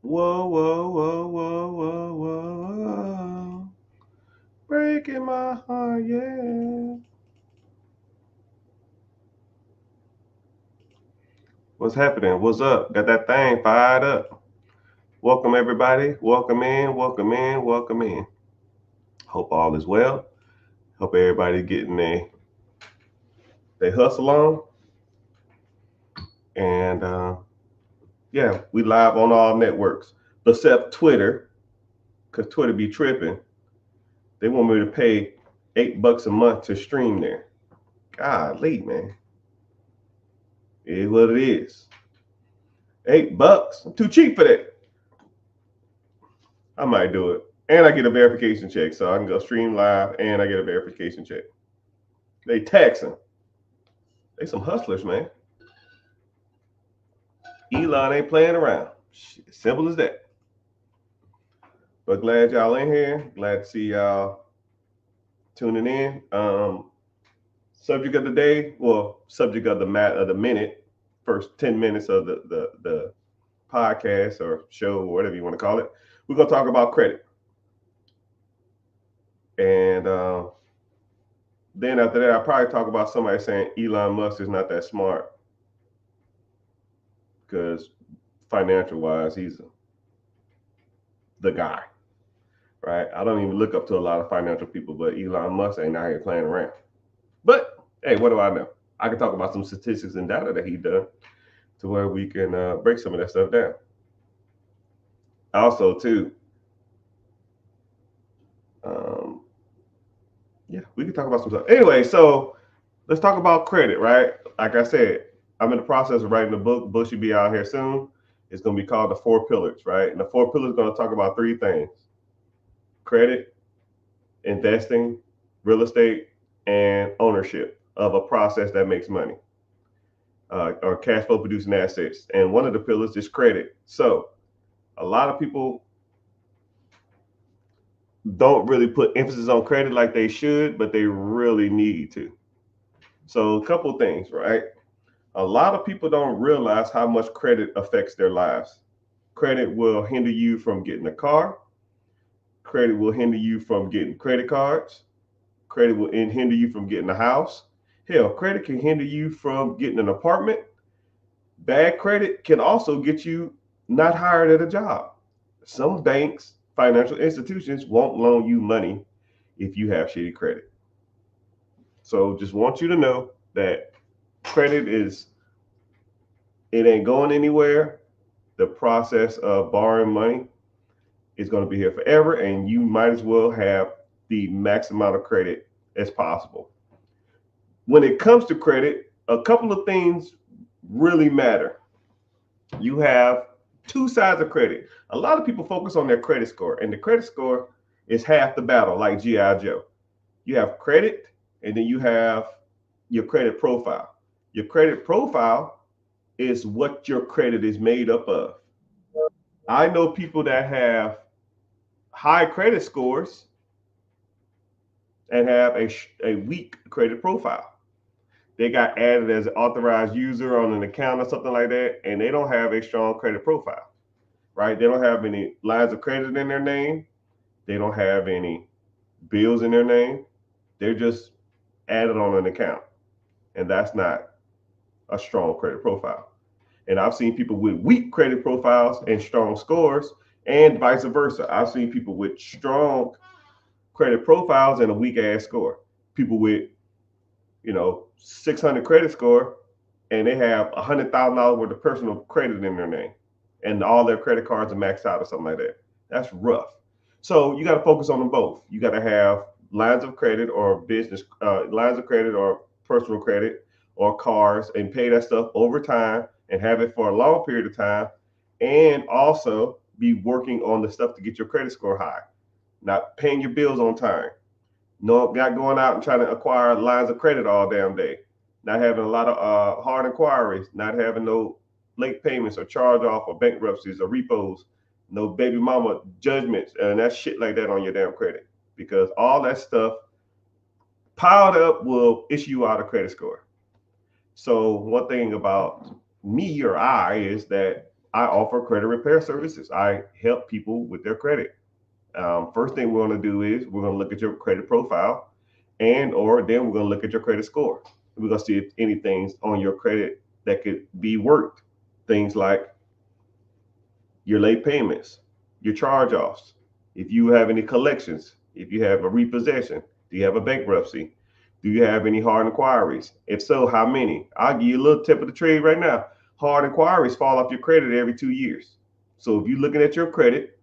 Whoa, whoa, whoa, whoa, whoa, whoa, whoa. Breaking my heart, yeah. What's happening? What's up? Got that thing fired up. Welcome, everybody. Welcome in, welcome in, welcome in. Hope all is well. Hope everybody getting they hustle on. And yeah, we live on all networks except Twitter, because Twitter be tripping. They want me to pay $8 a month to stream there. Golly, man. It is what it is. $8. I'm too cheap for that. I might do it. And I get a verification check. So I can go stream live and I get a verification check. They taxing. They some hustlers, man. Elon ain't playing around. Shit, simple as that. But glad y'all in here. Glad to see y'all tuning in. Subject of the day, well, subject of the minute, first 10 minutes of the podcast or show, or whatever you want to call it. We're gonna talk about credit. And then after that, I'll probably talk about somebody saying Elon Musk is not that smart because financial wise, he's the guy, right? I don't even look up to a lot of financial people, but Elon Musk ain't out here playing around. But hey, what do I know? I can talk about some statistics and data that he done to where we can break some of that stuff down. Also, too, um, yeah, we can talk about some stuff. Anyway, so let's talk about credit, right? Like I said, I'm in the process of writing a book. Book should be out here soon. It's going to be called The Four Pillars, right? And the four pillars are going to talk about three things: credit, investing, real estate, and ownership of a process that makes money, or cash flow producing assets. And one of the pillars is credit. So a lot of people don't really put emphasis on credit like they should, but they really need to. So a couple things, right? A lot of people don't realize how much credit affects their lives. Credit will hinder you from getting a car. Credit will hinder you from getting credit cards. Credit will hinder you from getting a house. Hell, credit can hinder you from getting an apartment. Bad credit can also get you not hired at a job. Some banks, financial institutions won't loan you money if you have shitty credit. So just want you to know that credit it ain't going anywhere. The process of borrowing money is going to be here forever, and you might as well have the max amount of credit as possible. When it comes to credit, a couple of things really matter. You have two sides of credit. A lot of people focus on their credit score, and the credit score is half the battle, like G.I. Joe. You have credit, and then you have your credit profile. Your credit profile is what your credit is made up of. I know people that have high credit scores and have a weak credit profile. They got added as an authorized user on an account or something like that, and they don't have a strong credit profile, right? They don't have any lines of credit in their name. They don't have any bills in their name. They're just added on an account, and that's not a strong credit profile. And I've seen people with weak credit profiles and strong scores, and vice versa. I've seen people with strong credit profiles and a weak ass score. People with 600 credit score and they have $100,000 worth of personal credit in their name, and all their credit cards are maxed out or something like that. That's rough. So you got to focus on them both. You got to have lines of credit or business lines of credit or personal credit or cars, and pay that stuff over time and have it for a long period of time, and also be working on the stuff to get your credit score high, not paying your bills on time, not going out and trying to acquire lines of credit all damn day, not having a lot of hard inquiries, not having no late payments or charge off or bankruptcies or repos, no baby mama judgments and that shit like that on your damn credit, because all that stuff piled up will issue you out a credit score. So one thing about me or I is that I offer credit repair services. I help people with their credit. First thing we're going to do is we're going to look at your credit profile, and or then we're going to look at your credit score. We're going to see if anything's on your credit that could be worked. Things like your late payments, your charge-offs, if you have any collections, if you have a repossession, do you have a bankruptcy, do you have any hard inquiries? If so, how many? I'll give you a little tip of the trade right now. Hard inquiries fall off your credit every 2 years. So if you're looking at your credit,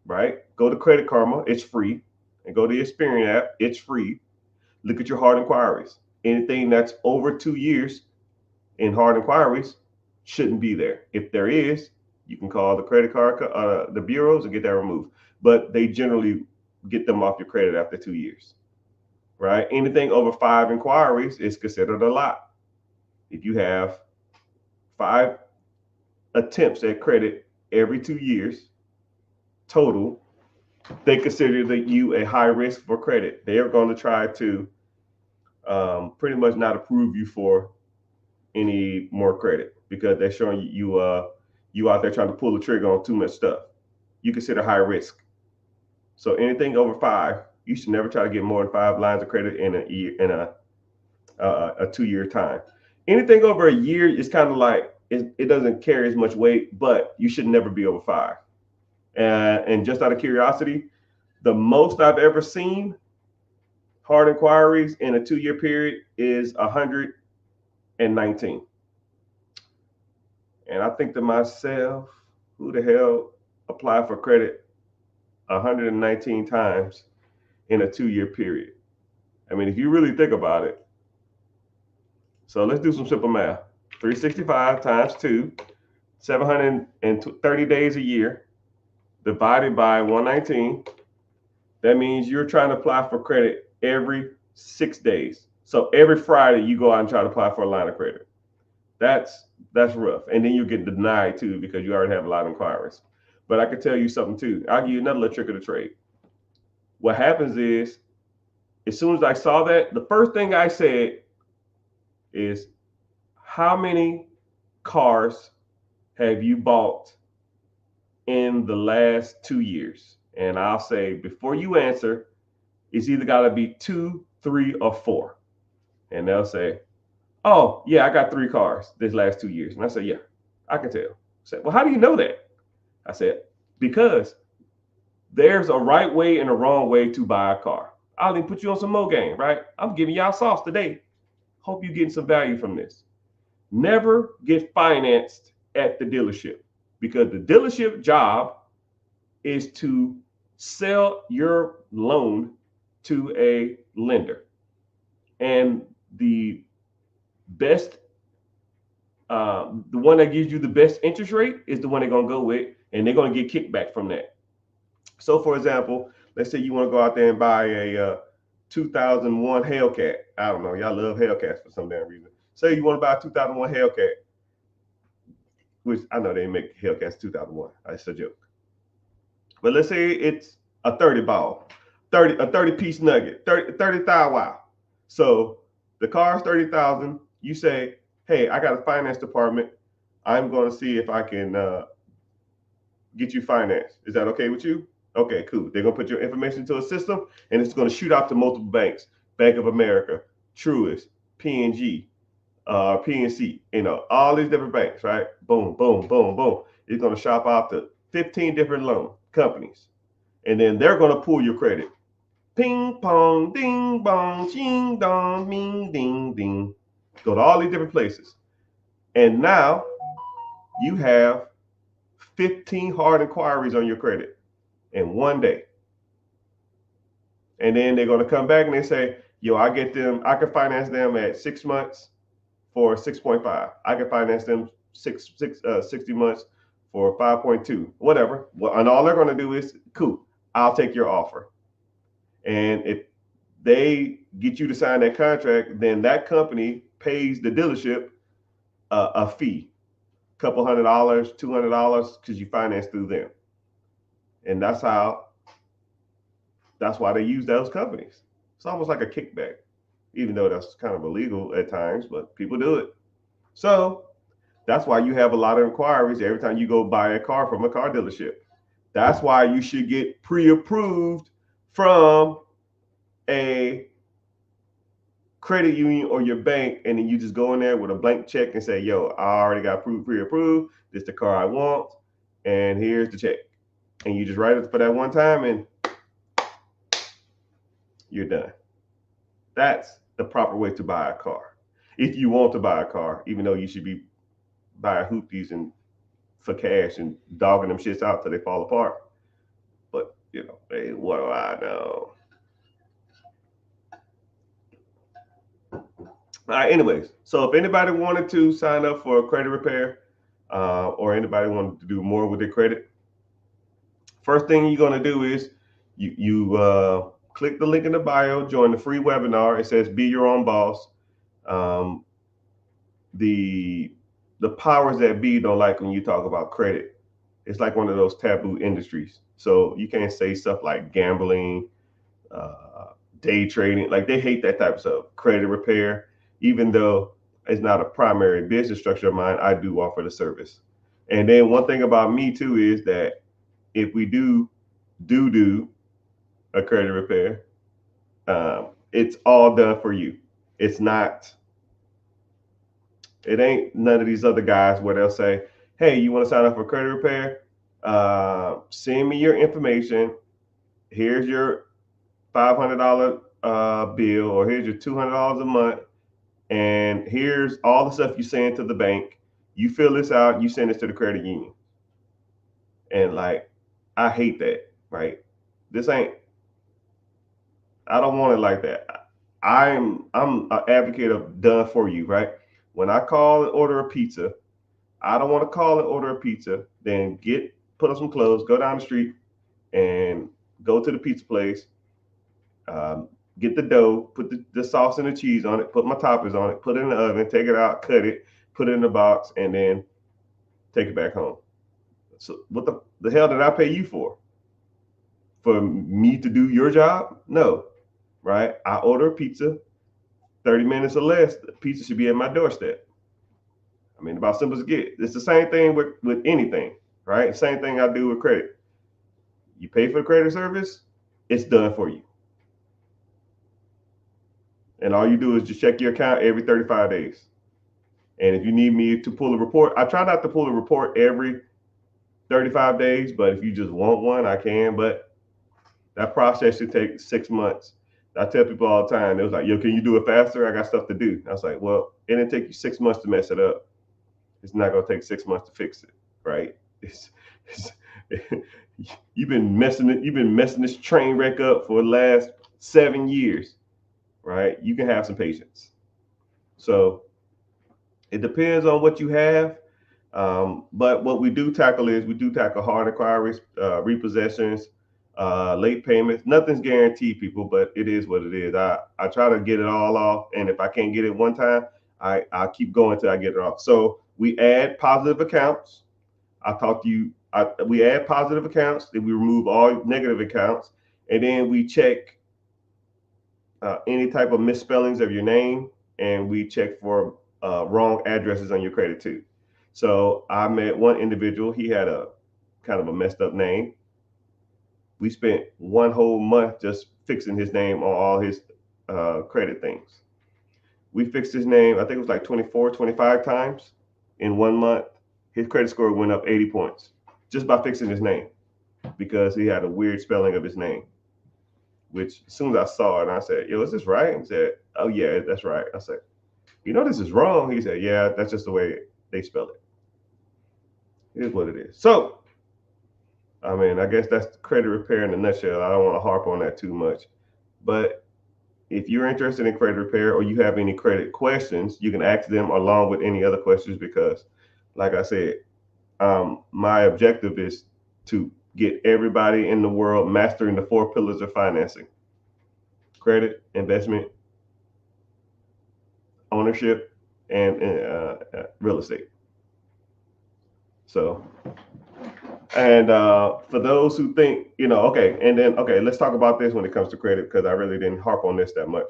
right, go to Credit Karma, it's free, and go to the Experian app, it's free. Look at your hard inquiries. Anything that's over 2 years in hard inquiries shouldn't be there. If there is, you can call the credit card, the bureaus, and get that removed. But they generally get them off your credit after 2 years, right? Anything over 5 inquiries is considered a lot. If you have 5 attempts at credit every 2 years total, they consider that you a high risk for credit. They are going to try to pretty much not approve you for any more credit because they're showing you out there trying to pull the trigger on too much stuff. You consider high risk. So anything over 5, you should never try to get more than 5 lines of credit in a year, in a 2-year time. Anything over a year is kind of like it doesn't carry as much weight, but you should never be over 5. And just out of curiosity, the most I've ever seen hard inquiries in a 2-year period is 119. And I think to myself, who the hell applied for credit 119 times in a 2-year period? I mean, if you really think about it. So let's do some simple math. 365 times 2, 730 days a year, divided by 119. That means you're trying to apply for credit every 6 days. So every Friday you go out and try to apply for a line of credit. That's rough. And then you get denied too because you already have a lot of inquiries. But I can tell you something too. I'll give you another little trick of the trade. What happens is, as soon as I saw that, the first thing I said is, how many cars have you bought in the last 2 years? And I'll say, before you answer, it's either got to be 2, 3, or 4. And they'll say, oh, yeah, I got 3 cars this last 2 years. And I say, yeah, I can tell. I said, well, how do you know that? I said, because there's a right way and a wrong way to buy a car. I'll even put you on some more game, right? I'm giving y'all sauce today. Hope you're getting some value from this. Never get financed at the dealership, because the dealership job is to sell your loan to a lender. And the best, the one that gives you the best interest rate is the one they're going to go with, and they're going to get kickback from that. So for example, let's say you want to go out there and buy a 2001 Hellcat. I don't know, y'all love Hellcats for some damn reason. Say you want to buy a 2001 Hellcat, which I know they didn't make Hellcats 2001. That's a joke. But let's say it's a 30 ball, a 30 piece nugget, 30,000 wow. So the car's 30,000. You say, hey, I got a finance department. I'm going to see if I can get you financed. Is that okay with you? Okay, cool. They're going to put your information into a system, and it's going to shoot out to multiple banks: Bank of America, Truist, PNG, PNC, all these different banks, right? Boom, boom, boom, boom. It's going to shop out to 15 different loan companies, and then they're going to pull your credit. Ping pong, ding bong, ching dong, ming ding ding. Go to all these different places, and now you have 15 hard inquiries on your credit in one day. And then they're going to come back and they say, yo, I can finance them at 6 months for 6.5. I can finance them 60 months for 5.2, whatever. Well, and all they're going to do is, cool, I'll take your offer. And if they get you to sign that contract, then that company pays the dealership a fee, couple $100, $200, because you finance through them. And that's why they use those companies. It's almost like a kickback, even though that's kind of illegal at times, but people do it. So That's why you have a lot of inquiries every time you go buy a car from a car dealership. That's why you should get pre-approved from a credit union or your bank, and then you just go in there with a blank check and say, yo, I already got pre-approved. This is the car I want, and here's the check. And you just write it for that one time, and you're done. That's the proper way to buy a car. If you want to buy a car, even though you should be buying hoopties and for cash and dogging them shits out till they fall apart. But hey, what do I know? All right, anyways, so if anybody wanted to sign up for a credit repair, or anybody wanted to do more with their credit, first thing you're going to do is you click the link in the bio, join the free webinar. It says Be Your Own Boss. The powers that be don't like when you talk about credit. It's like one of those taboo industries. So you can't say stuff like gambling, day trading. Like, they hate that type of stuff. Credit repair, even though it's not a primary business structure of mine, I do offer the service. And then one thing about me too is that if we do a credit repair, it's all done for you. It ain't none of these other guys where they'll say, hey, you want to sign up for credit repair? Send me your information. Here's your $500 bill, or here's your $200 a month. And here's all the stuff you send to the bank. You fill this out, you send this to the credit union. And like, I hate that, right? I don't want it like that. I'm an advocate of done for you, right? When I call and order a pizza, I don't want to call and order a pizza, then put on some clothes, go down the street and go to the pizza place, get the dough, put the sauce and the cheese on it, put my toppings on it, put it in the oven, take it out, cut it, put it in the box, and then take it back home. So what the hell did I pay you for? For me to do your job? No, right? I order a pizza, 30 minutes or less, the pizza should be at my doorstep. I mean, about simple as it gets. It's the same thing with anything, right? Same thing I do with credit. You pay for the credit service, it's done for you. And all you do is just check your account every 35 days. And if you need me to pull a report, I try not to pull a report every 35 days, but if you just want one, I can. But that process should take 6 months. I tell people all the time, it was like, yo, can you do it faster? I got stuff to do. I was like, well, it didn't take you 6 months to mess it up. It's not going to take 6 months to fix it, right? You've been messing this train wreck up for the last 7 years, right? You can have some patience. So it depends on what you have. But what we do tackle hard inquiries, repossessions, late payments. Nothing's guaranteed, people, but it is what it is. I try to get it all off, and if I can't get it one time, I'll keep going till I get it off. So we add positive accounts. We add positive accounts, then we remove all negative accounts, and then we check any type of misspellings of your name, and we check for wrong addresses on your credit too. So I met one individual. He had a kind of a messed up name. We spent one whole month just fixing his name on all his credit things. We fixed his name, I think it was like 24, 25 times in 1 month. His credit score went up 80 points just by fixing his name, because he had a weird spelling of his name, which as soon as I saw it, I said, yo, is this right? He said, oh yeah, that's right. I said, you know, this is wrong. He said, yeah, that's just the way they spell it. It is what it is. So, I mean, I guess that's credit repair in a nutshell. I don't want to harp on that too much. But if you're interested in credit repair, or you have any credit questions, you can ask them along with any other questions, because, like I said, my objective is to get everybody in the world mastering the 4 pillars of financing: credit, investment, ownership, and real estate. So, and for those who think, okay, let's talk about this when it comes to credit, because I really didn't harp on this that much.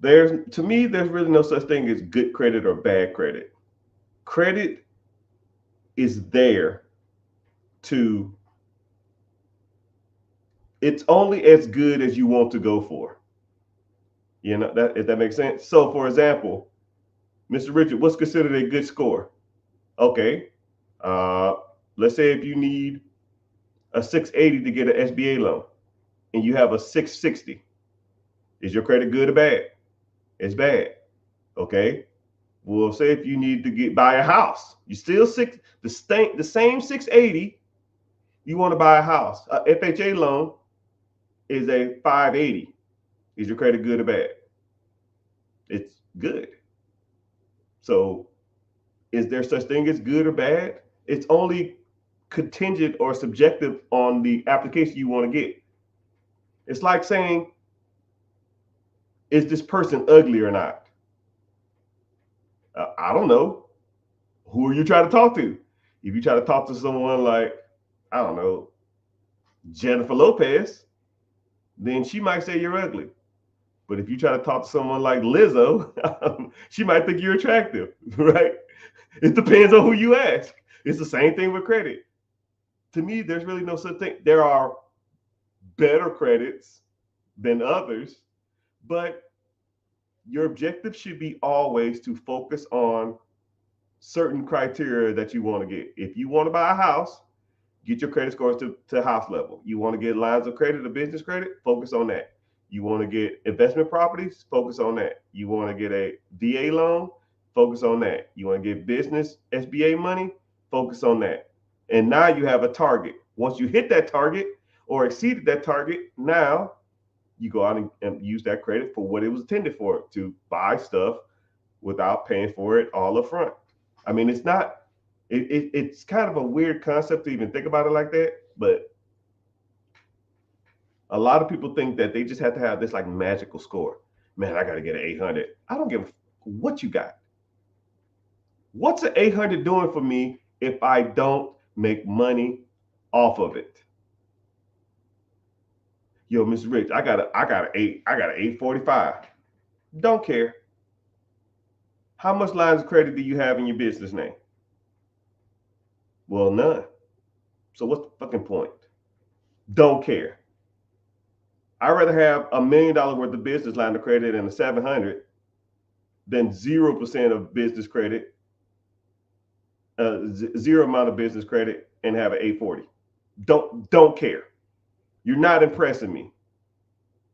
To me, there's really no such thing as good credit or bad credit. Credit is there to, it's only as good as you want to go for. You know, that if that makes sense. So for example, Mr. Richard, what's considered a good score? Okay. Uh, let's say if you need a 680 to get an SBA loan and you have a 660, is your credit good or bad? It's bad. Okay. Well, say if you need to buy a house, you still the same 680, you want to buy a house. A FHA loan is a 580. Is your credit good or bad? It's good. So is there such thing as good or bad? It's only contingent or subjective on the application you want to get. It's like saying, is this person ugly or not? I don't know. Who are you trying to talk to? If you try to talk to someone like, I don't know, Jennifer Lopez, then she might say you're ugly. But if you try to talk to someone like Lizzo, she might think you're attractive, right? It depends on who you ask. It's the same thing with credit. To me, there's really no such thing. There are better credits than others, but your objective should be always to focus on certain criteria that you want to get. If you want to buy a house, get your credit scores to house level. You want to get lines of credit or business credit, focus on that. You want to get investment properties, focus on that. You want to get a VA loan, focus on that. You want to get business SBA money, focus on that. And now you have a target. Once you hit that target or exceeded that target, now you go out and use that credit for what it was intended for, to buy stuff without paying for it all up front. I mean, it's kind of a weird concept to even think about it like that, but a lot of people think that they just have to have this like magical score. Man, I got to get an 800. I don't give what you got. What's an 800 doing for me if I don't make money off of it? Yo, Mr. Rich, I got an 845. Don't care. How much lines of credit do you have in your business name? Well, none. So what's the fucking point? Don't care. I'd rather have $1 million worth of business line of credit and a 700 than 0% of business credit, zero amount of business credit, and have an 840. Don't care. You're not impressing me,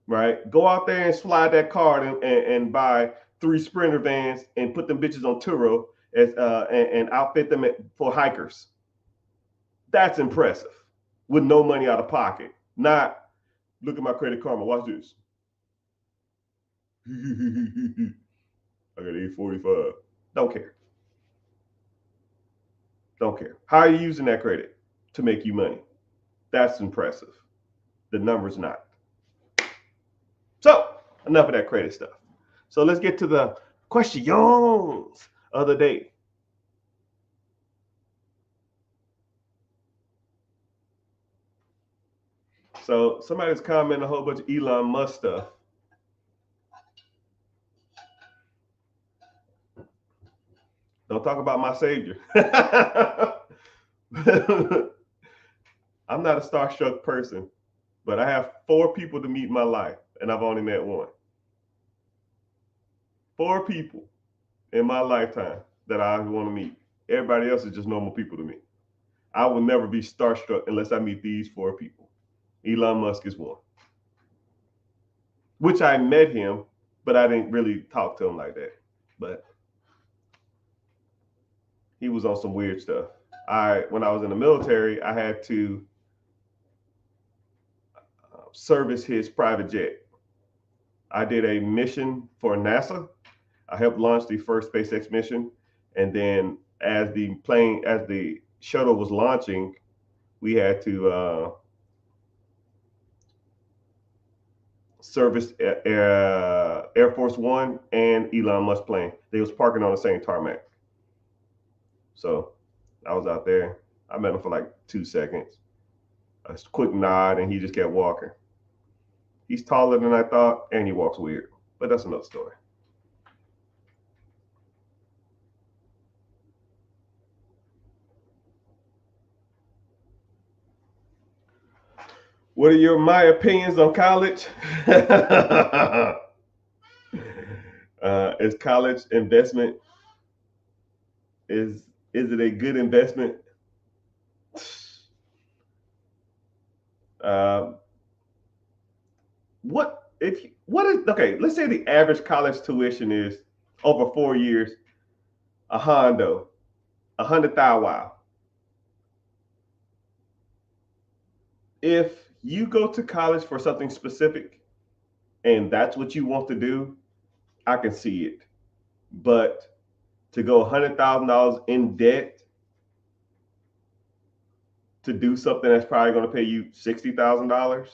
right? Go out there and slide that card and buy 3 Sprinter vans and put them bitches on Turo and outfit them for hikers. That's impressive with no money out of pocket. Not, look at my Credit Karma. Watch this. I got 845. Don't care. Don't care. How are you using that credit to make you money? That's impressive. The number's not. So enough of that credit stuff. So let's get to the questions of the day. So somebody's commenting a whole bunch of Elon Musk stuff. Don't talk about my savior. I'm not a starstruck person, but I have 4 people to meet in my life, and I've only met one. 4 people in my lifetime that I want to meet. Everybody else is just normal people to me. I will never be starstruck unless I meet these 4 people. Elon Musk is one. Which I met him, but I didn't really talk to him like that. But he was on some weird stuff. When I was in the military, I had to service his private jet. I did a mission for NASA. I helped launch the first SpaceX mission, and then as the shuttle was launching, we had to service Air Force One and Elon Musk plane. They was parking on the same tarmac. So I was out there. I met him for like 2 seconds. A quick nod, and he just kept walking. He's taller than I thought, and he walks weird. But that's another story. What are my opinions on college? Is college investment is it a good investment? Uh, what is okay? Let's say the average college tuition is over 4 years a hondo, 100,000. Wow. If you go to college for something specific and that's what you want to do, I can see it. But to go $100,000 in debt to do something that's probably going to pay you $60,000.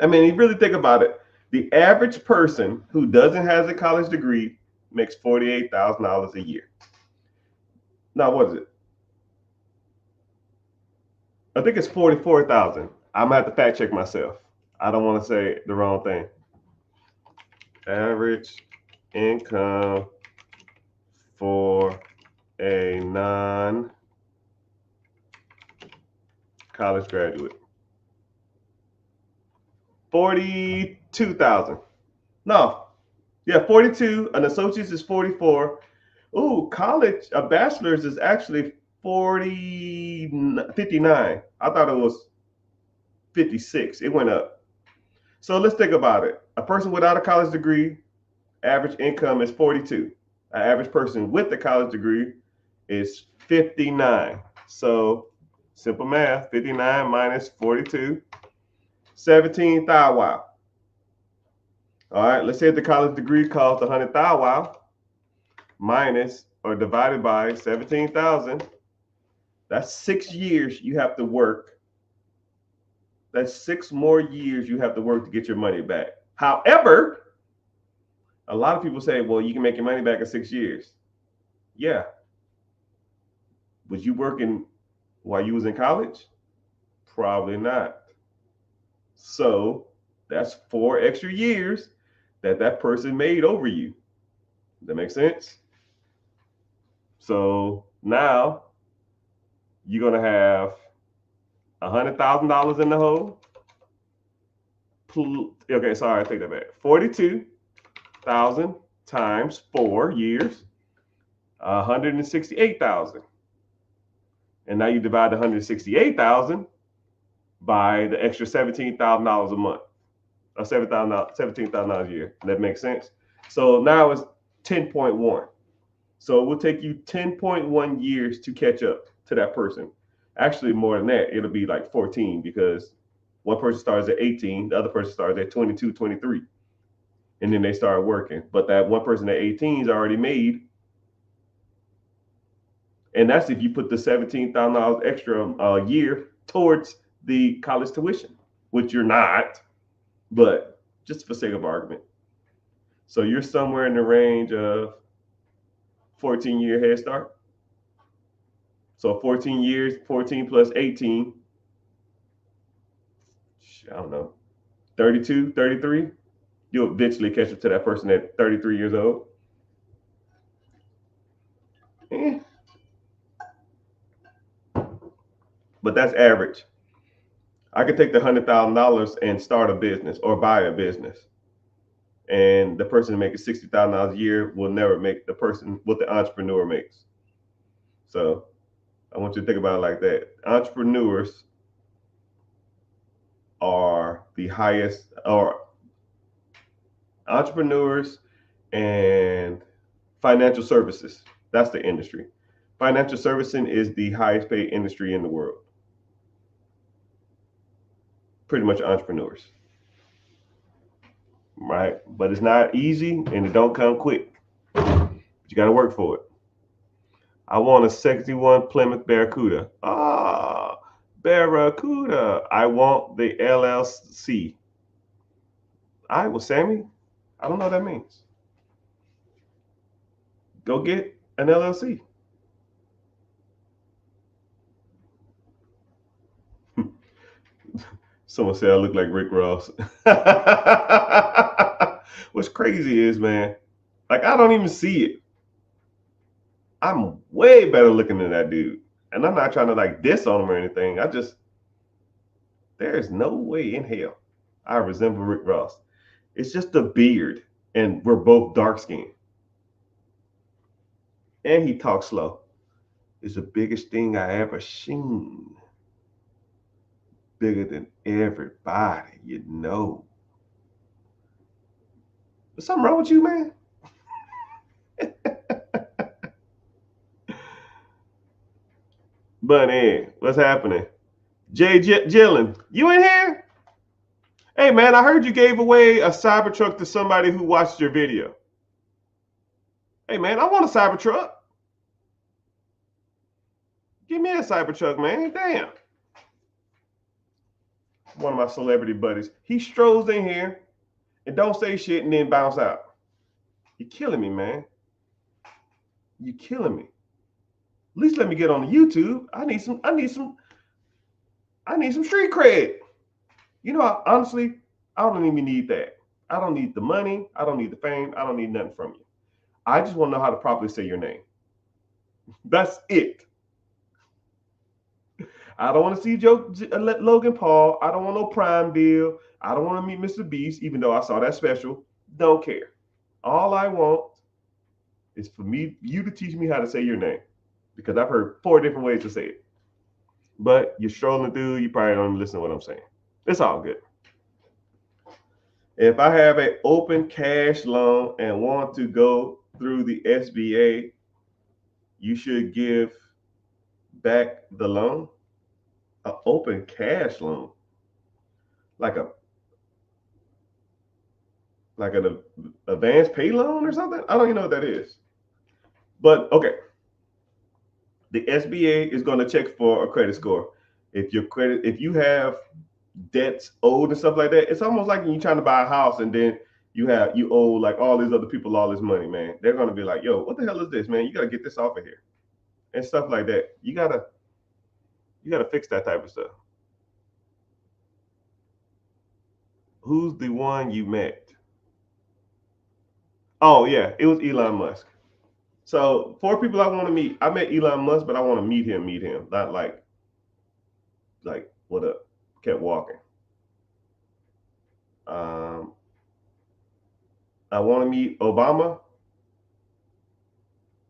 I mean, you really think about it. The average person who doesn't have a college degree makes $48,000 a year. Now, what is it? I think it's 44,000. I'm gonna have to fact check myself. I don't want to say the wrong thing. Average income for a non college graduate. 42,000. No. Yeah, 42. An associate's is 44. Ooh, college, a bachelor's is actually 59. I thought it was 56. It went up. So let's think about it. A person without a college degree, average income is 42. An average person with a college degree is 59. So simple math, 59 minus 42, 17,000. Wow. All right, let's say the college degree costs 100,000. Wow. Minus or divided by 17,000. That's 6 years you have to work. That's 6 more years you have to work to get your money back. However, a lot of people say, well, you can make your money back in 6 years. Yeah. Was you working while you was in college? Probably not. So that's 4 extra years that person made over you. Does that make sense? So now you're going to have $100,000 in the hole. Okay, sorry, I take that back. 42,000 times 4 years, 168,000. And now you divide the 168,000 by the extra $17,000 a month, or $17,000 a year. That makes sense. So now it's 10.1. So it will take you 10.1 years to catch up to that person. Actually, more than that, it'll be like 14 because one person starts at 18, the other person starts at 22, 23, and then they start working. But that one person at 18 is already made. And that's if you put the $17,000 extra a year towards the college tuition, which you're not, but just for sake of argument. So you're somewhere in the range of 14-year head start. So 14 years, 14 plus 18, I don't know, 32, 33. You'll eventually catch up to that person at 33 years old. Eh. But that's average. I could take the $100,000 and start a business or buy a business. And the person making $60,000 a year will never make the person what the entrepreneur makes. So I want you to think about it like that. Entrepreneurs are the highest, or entrepreneurs and financial services. That's the industry. Financial servicing is the highest paid industry in the world. Pretty much entrepreneurs. Right? But it's not easy and it don't come quick. You got to work for it. I want a 61 Plymouth Barracuda. Ah, Barracuda. I want the LLC. All right, well, Sammy, I don't know what that means. Go get an LLC. Someone said I look like Rick Ross. What's crazy is, man, like I don't even see it. I'm way better looking than that dude. And I'm not trying to like diss on him or anything. There is no way in hell I resemble Rick Ross. It's just the beard, and we're both dark skinned. And he talks slow. It's the biggest thing I ever seen. Bigger than everybody, you know. Is something wrong with you, man? Bunny, what's happening? Jay Gillen, you in here? Hey, man, I heard you gave away a Cybertruck to somebody who watched your video. Hey, man, I want a Cybertruck. Give me a Cybertruck, man. Damn. One of my celebrity buddies. He strolls in here and don't say shit and then bounce out. You're killing me, man. You're killing me. At least let me get on the YouTube. I need some street cred. You know, honestly, I don't even need that. I don't need the money. I don't need the fame. I don't need nothing from you. I just want to know how to properly say your name. That's it. I don't want to see Logan Paul. I don't want no Prime deal. I don't want to meet Mr. Beast, even though I saw that special. Don't care. All I want is for you to teach me how to say your name, because I've heard 4 different ways to say it. But you're strolling through, you probably don't even listen to what I'm saying. It's all good. If I have an open cash loan and want to go through the SBA, you should give back the loan. An open cash loan, like an advance pay loan or something. I don't even know what that is. But okay, the SBA is going to check for a credit score. If you have debts owed and stuff like that, it's almost like when you're trying to buy a house and then you owe like all these other people all this money, man. They're going to be like, yo, what the hell is this, man? You got to get this off of here and stuff like that. You gotta fix that type of stuff. Who's the one you met? Oh yeah, it was Elon Musk. So 4 people I want to meet. I met Elon Musk, but I want to meet him. Not like what up? Kept walking. I want to meet Obama.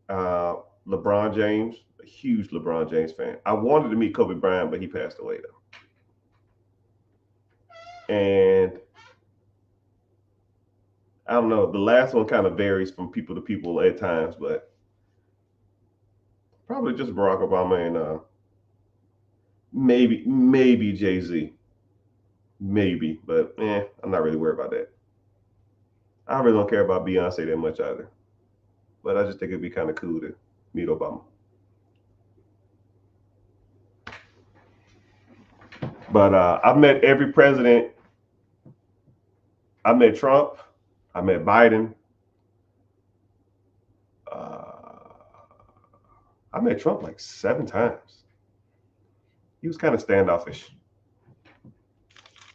LeBron James, a huge LeBron James fan. I wanted to meet Kobe Bryant, but he passed away though. And I don't know. The last one kind of varies from people to people at times, but probably just Barack Obama and maybe Jay-Z. Maybe, but I'm not really worried about that. I really don't care about Beyonce that much either. But I just think it'd be kind of cool to meet Obama. But I've met every president. I met Trump. I met Biden. I met Trump like 7 times. He was kind of standoffish,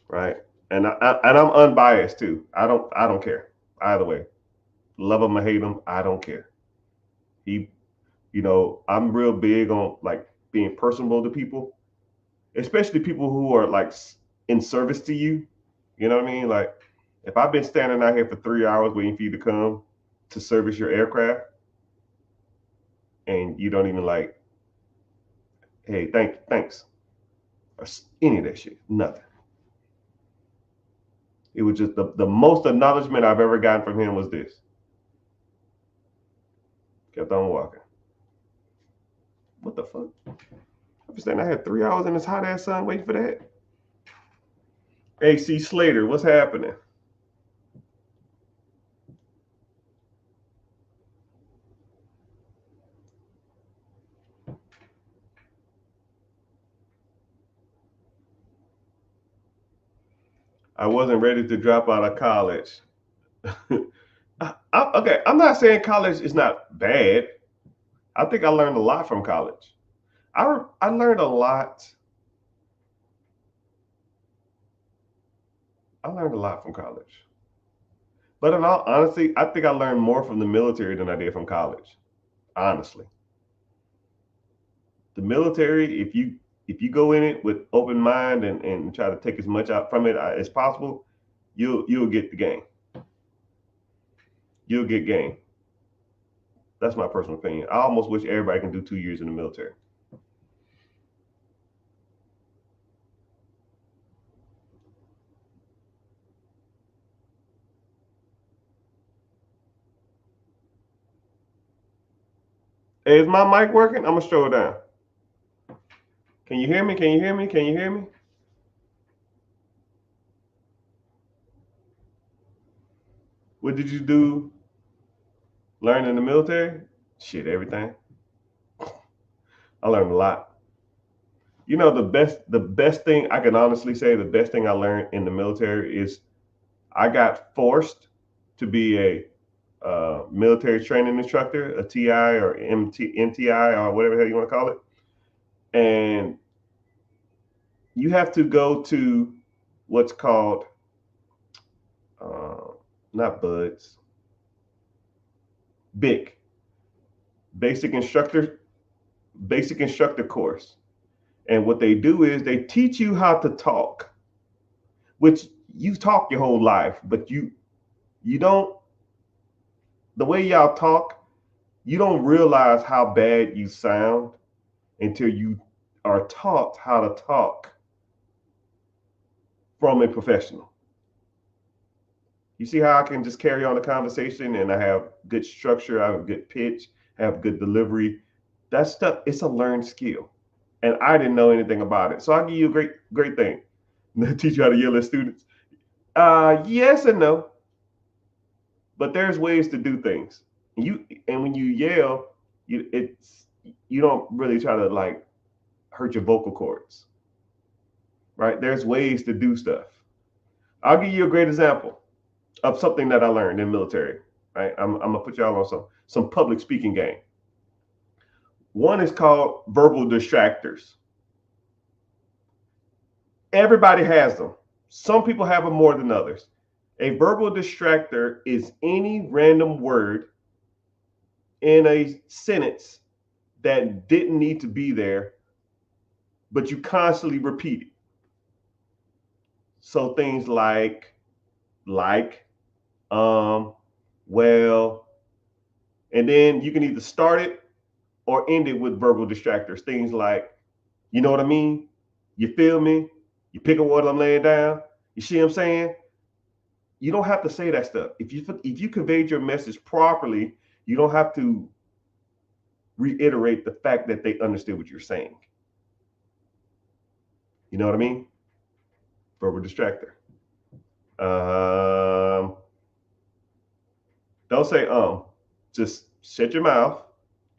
right? And I'm unbiased too. I don't care either way. Love him or hate him, I don't care. I'm real big on like being personable to people, especially people who are like in service to you. You know what I mean? Like if I've been standing out here for 3 hours waiting for you to come to service your aircraft, and you don't even like, hey, thanks, or any of that shit, nothing. It was just the most acknowledgement I've ever gotten from him was this. Kept on walking. What the fuck? I was saying I had 3 hours in this hot ass sun waiting for that. AC Slater, what's happening? I wasn't ready to drop out of college. Okay, I'm not saying college is not bad. I think I learned a lot from college. I learned a lot I learned a lot from college. But in all honesty, I think I learned more from the military than I did from college. Honestly, the military, if you go in it with open mind and try to take as much out from it as possible, you'll get the game. You'll get game. That's my personal opinion. I almost wish everybody can do 2 years in the military. Hey, is my mic working? I'm gonna show it down. Can you hear me? Can you hear me? Can you hear me? What did you do? Learn in the military? Shit, everything. I learned a lot. You know, the best thing I can honestly say, the best thing I learned in the military is I got forced to be a military training instructor, a TI or MTI or whatever the hell you want to call it. And you have to go to what's called uh, not buds, BIC, basic instructor, basic instructor course. And what they do is they teach you how to talk, which you talk your whole life, but you don't, the way y'all talk, you don't realize how bad you sound until you are taught how to talk from a professional. You see how I can just carry on the conversation and I have good structure, I have good pitch, I have good delivery. That stuff, it's a learned skill. And I didn't know anything about it. So I'll give you a great thing. Teach you how to yell at students. Yes and no, but there's ways to do things. And when you yell, you don't really try to like hurt your vocal cords, right? There's ways to do stuff. I'll give you a great example of something that I learned in military. Right, I'm gonna put y'all on some public speaking game. One is called verbal distractors. Everybody has them. Some people have them more than others. A verbal distractor is any random word in a sentence that didn't need to be there, but you constantly repeat it. So things like, um, well, and then you can either start it or end it with verbal distractors. Things like, you know what I mean? You feel me? You pick up what I'm laying down. You see what I'm saying? You don't have to say that stuff. If you conveyed your message properly, you don't have to reiterate the fact that they understood what you're saying. You know what I mean? Verbal distractor. Um, don't say just shut your mouth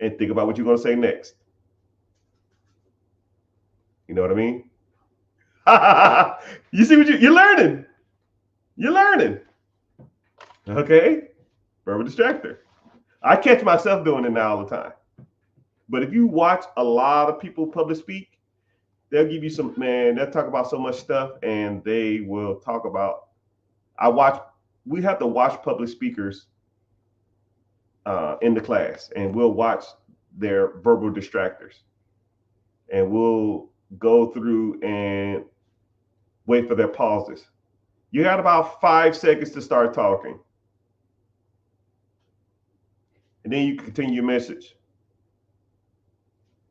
and think about what you're gonna say next. You know what I mean? You see what you're learning. You're learning. Okay? Verbal distractor. I catch myself doing it now all the time. But if you watch a lot of people public speak, they'll give you some, man, they'll talk about so much stuff and they will talk about, I watch, we have to watch public speakers in the class and we'll watch their verbal distractors and we'll go through and wait for their pauses. You got about 5 seconds to start talking. And then you continue your message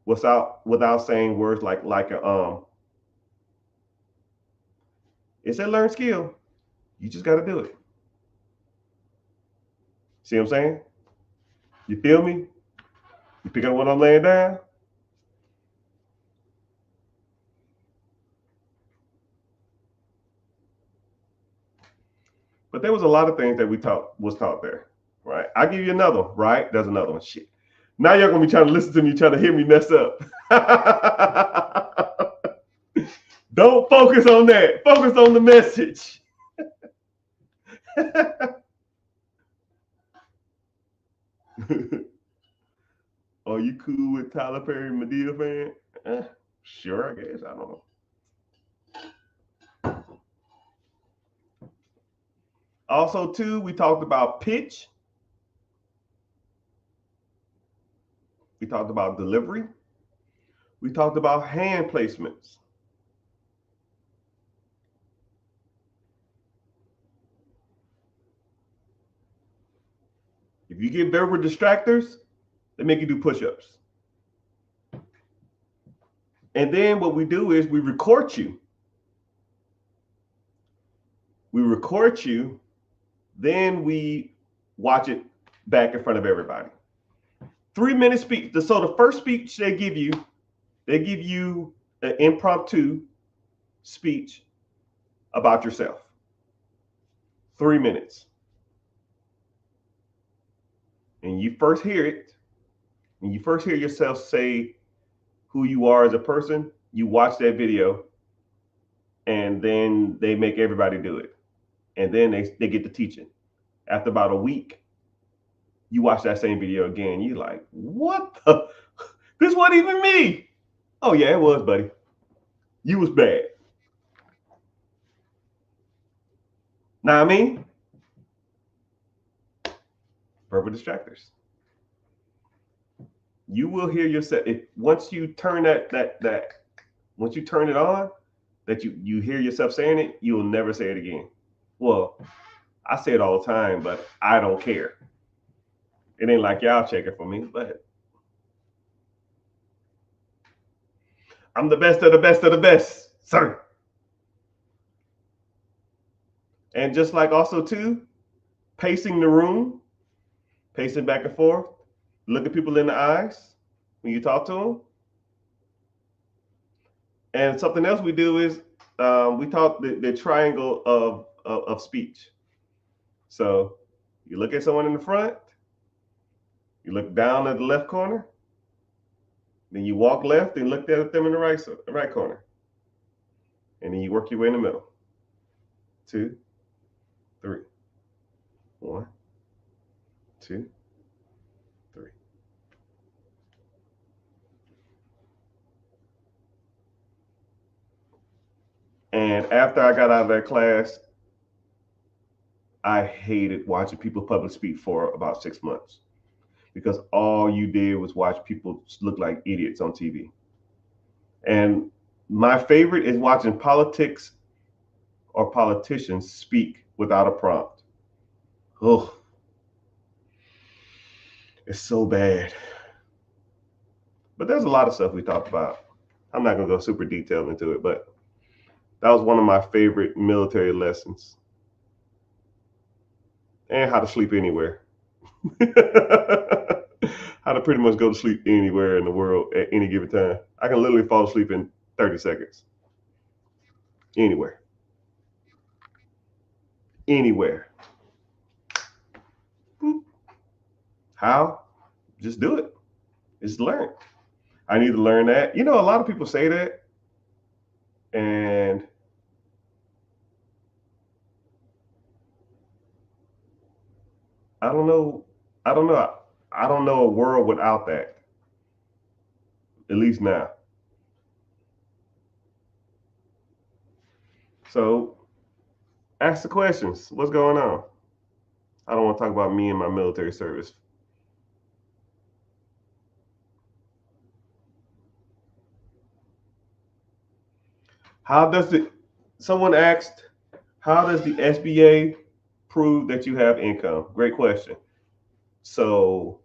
without saying words like a It's a learned skill. You just got to do it. See what I'm saying? You feel me? You pick up what I'm laying down? But there was a lot of things that was taught there, right? I'll give you another one, right? There's another one. Shit. Now you're gonna be trying to listen to me, trying to hear me mess up. Don't focus on that. Focus on the message. Are you cool with Tyler Perry Madea fan? Sure, I guess. I don't know. Also, too, we talked about pitch. We talked about delivery. We talked about hand placements. If you get verbal distractors, they make you do push-ups. And then what we do is we record you. We record you, then we watch it back in front of everybody. 3-minute speech. So the first speech they give you an impromptu speech about yourself. 3 minutes. And you first hear it, when you first hear yourself say who you are as a person, you watch that video, and then they make everybody do it. And then they get to teaching. After about a week, you watch that same video again. You're like, what the? This wasn't even me. Oh, yeah, it was, buddy. You was bad. Know what I mean? Verbal distractors. You will hear yourself. Once you turn once you turn it on, that you hear yourself saying it, you will never say it again. Well, I say it all the time, but I don't care. It ain't like y'all checking for me, but I'm the best of the best of the best, sir. And just like also too, pacing the room, pacing back and forth, look at people in the eyes when you talk to them. And something else we do is we talk the triangle of speech. So you look at someone in the front, you look down at the left corner, then you walk left and look at them in the right corner. And then you work your way in the middle. 2, 3. 1, 2, 3. And after I got out of that class, I hated watching people public speak for about 6 months, because all you did was watch people look like idiots on TV. And my favorite is watching politics or politicians speak without a prompt. Oh, it's so bad. But there's a lot of stuff we talked about. I'm not going to go super detailed into it, but that was one of my favorite military lessons. And how to sleep anywhere. How to pretty much go to sleep anywhere in the world at any given time. I can literally fall asleep in 30 seconds. Anywhere. Anywhere. How? Just do it. Just learn. I need to learn that. You know, a lot of people say that, and I don't know. I don't know. I don't know a world without that. At least now. So ask the questions. What's going on? I don't want to talk about me and my military service. Someone asked, how does the SBA prove that you have income? Great question. So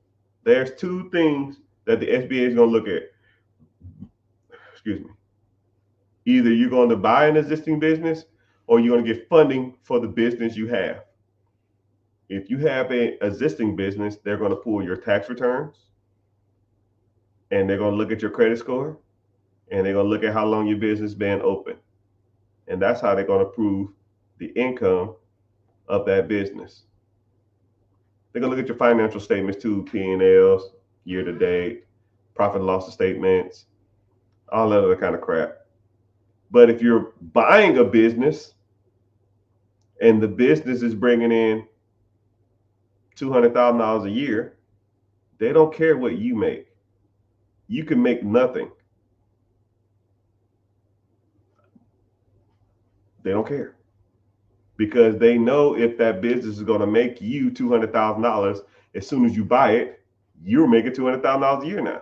there's 2 things that the SBA is going to look at. Excuse me. Either you're going to buy an existing business, or you're going to get funding for the business you have. If you have an existing business, they're going to pull your tax returns, and they're going to look at your credit score, and they're going to look at how long your business been open. And that's how they're going to prove the income of that business. They're going to look at your financial statements too, P&Ls, year to date, profit and loss statements, all that other kind of crap. But if you're buying a business and the business is bringing in $200,000 a year, they don't care what you make. You can make nothing. They don't care. because they know if that business is going to make you $200,000 as soon as you buy it, you're making $200,000 a year now.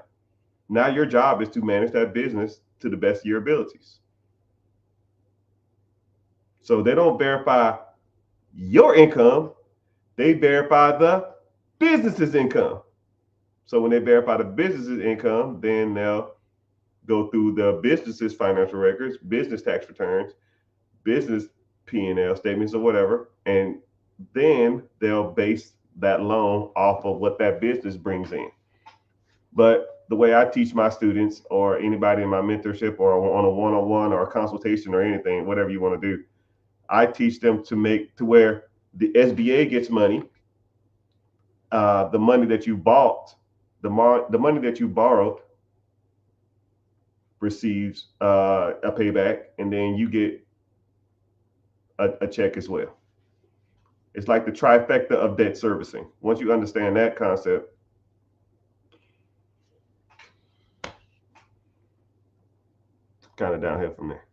Now your job is to manage that business to the best of your abilities. So they don't verify your income, they verify the business's income. So when they verify the business's income, then they'll go through the business's financial records, business tax returns, business P&L statements or whatever, and then they'll base that loan off of what that business brings in. But the way I teach my students or anybody in my mentorship or on a one-on-one or a consultation or anything, whatever you want to do, I teach them to make to where the SBA gets money, the money that you bought, the money that you borrowed receives a payback, and then you get a check as well. It's like the trifecta of debt servicing. Once you understand that concept, kind of downhill from there.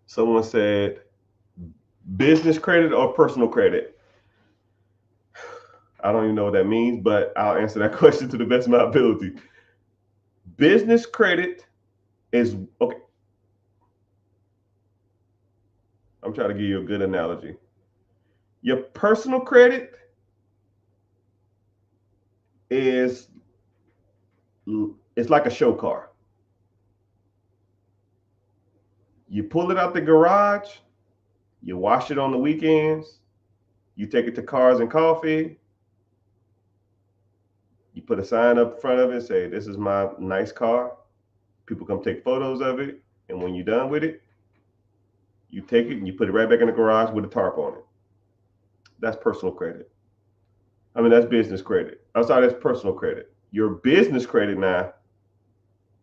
Someone said business credit or personal credit. I don't even know what that means, but I'll answer that question to the best of my ability. Business credit is okay. I'm trying to give you a good analogy. Your personal credit is it's like a show car. You pull it out the garage, you wash it on the weekends, you take it to Cars and Coffee, you put a sign up front of it and say, "This is my nice car." People come take photos of it, and when you're done with it, you take it and you put it right back in the garage with a tarp on it. That's personal credit. I mean, that's business credit. I'm sorry, that's personal credit. Your business credit now,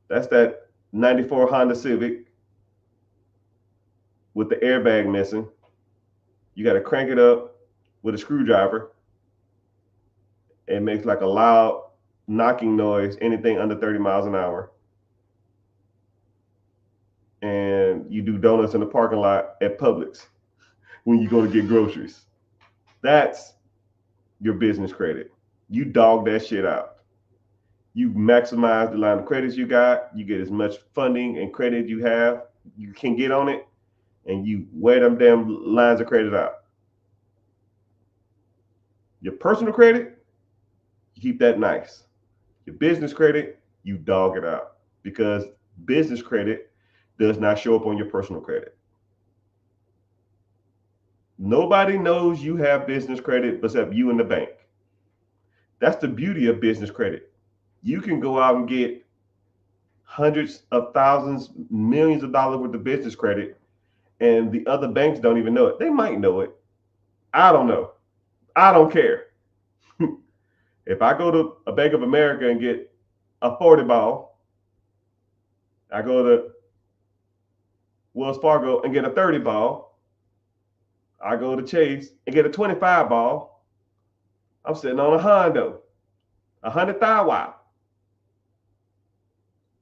that's that 94 Honda Civic with the airbag missing. You got to crank it up with a screwdriver. It makes like a loud knocking noise, anything under 30 miles an hour. And you do donuts in the parking lot at Publix when you go to get groceries. That's your business credit. You dog that shit out. You maximize the line of credits you got. You get as much funding and credit you can get on it, and you wear them damn lines of credit out. Your personal credit, you keep that nice. Your business credit, you dog it out, because business credit does not show up on your personal credit. Nobody knows you have business credit except you and the bank. That's the beauty of business credit. You can go out and get hundreds of thousands, millions of dollars worth of business credit, and the other banks don't even know it. They might know it. I don't know. I don't care. If I go to a Bank of America and get a 40 ball, I go to Wells Fargo and get a 30 ball, I go to Chase and get a 25 ball, I'm sitting on a Hondo, a 100,000.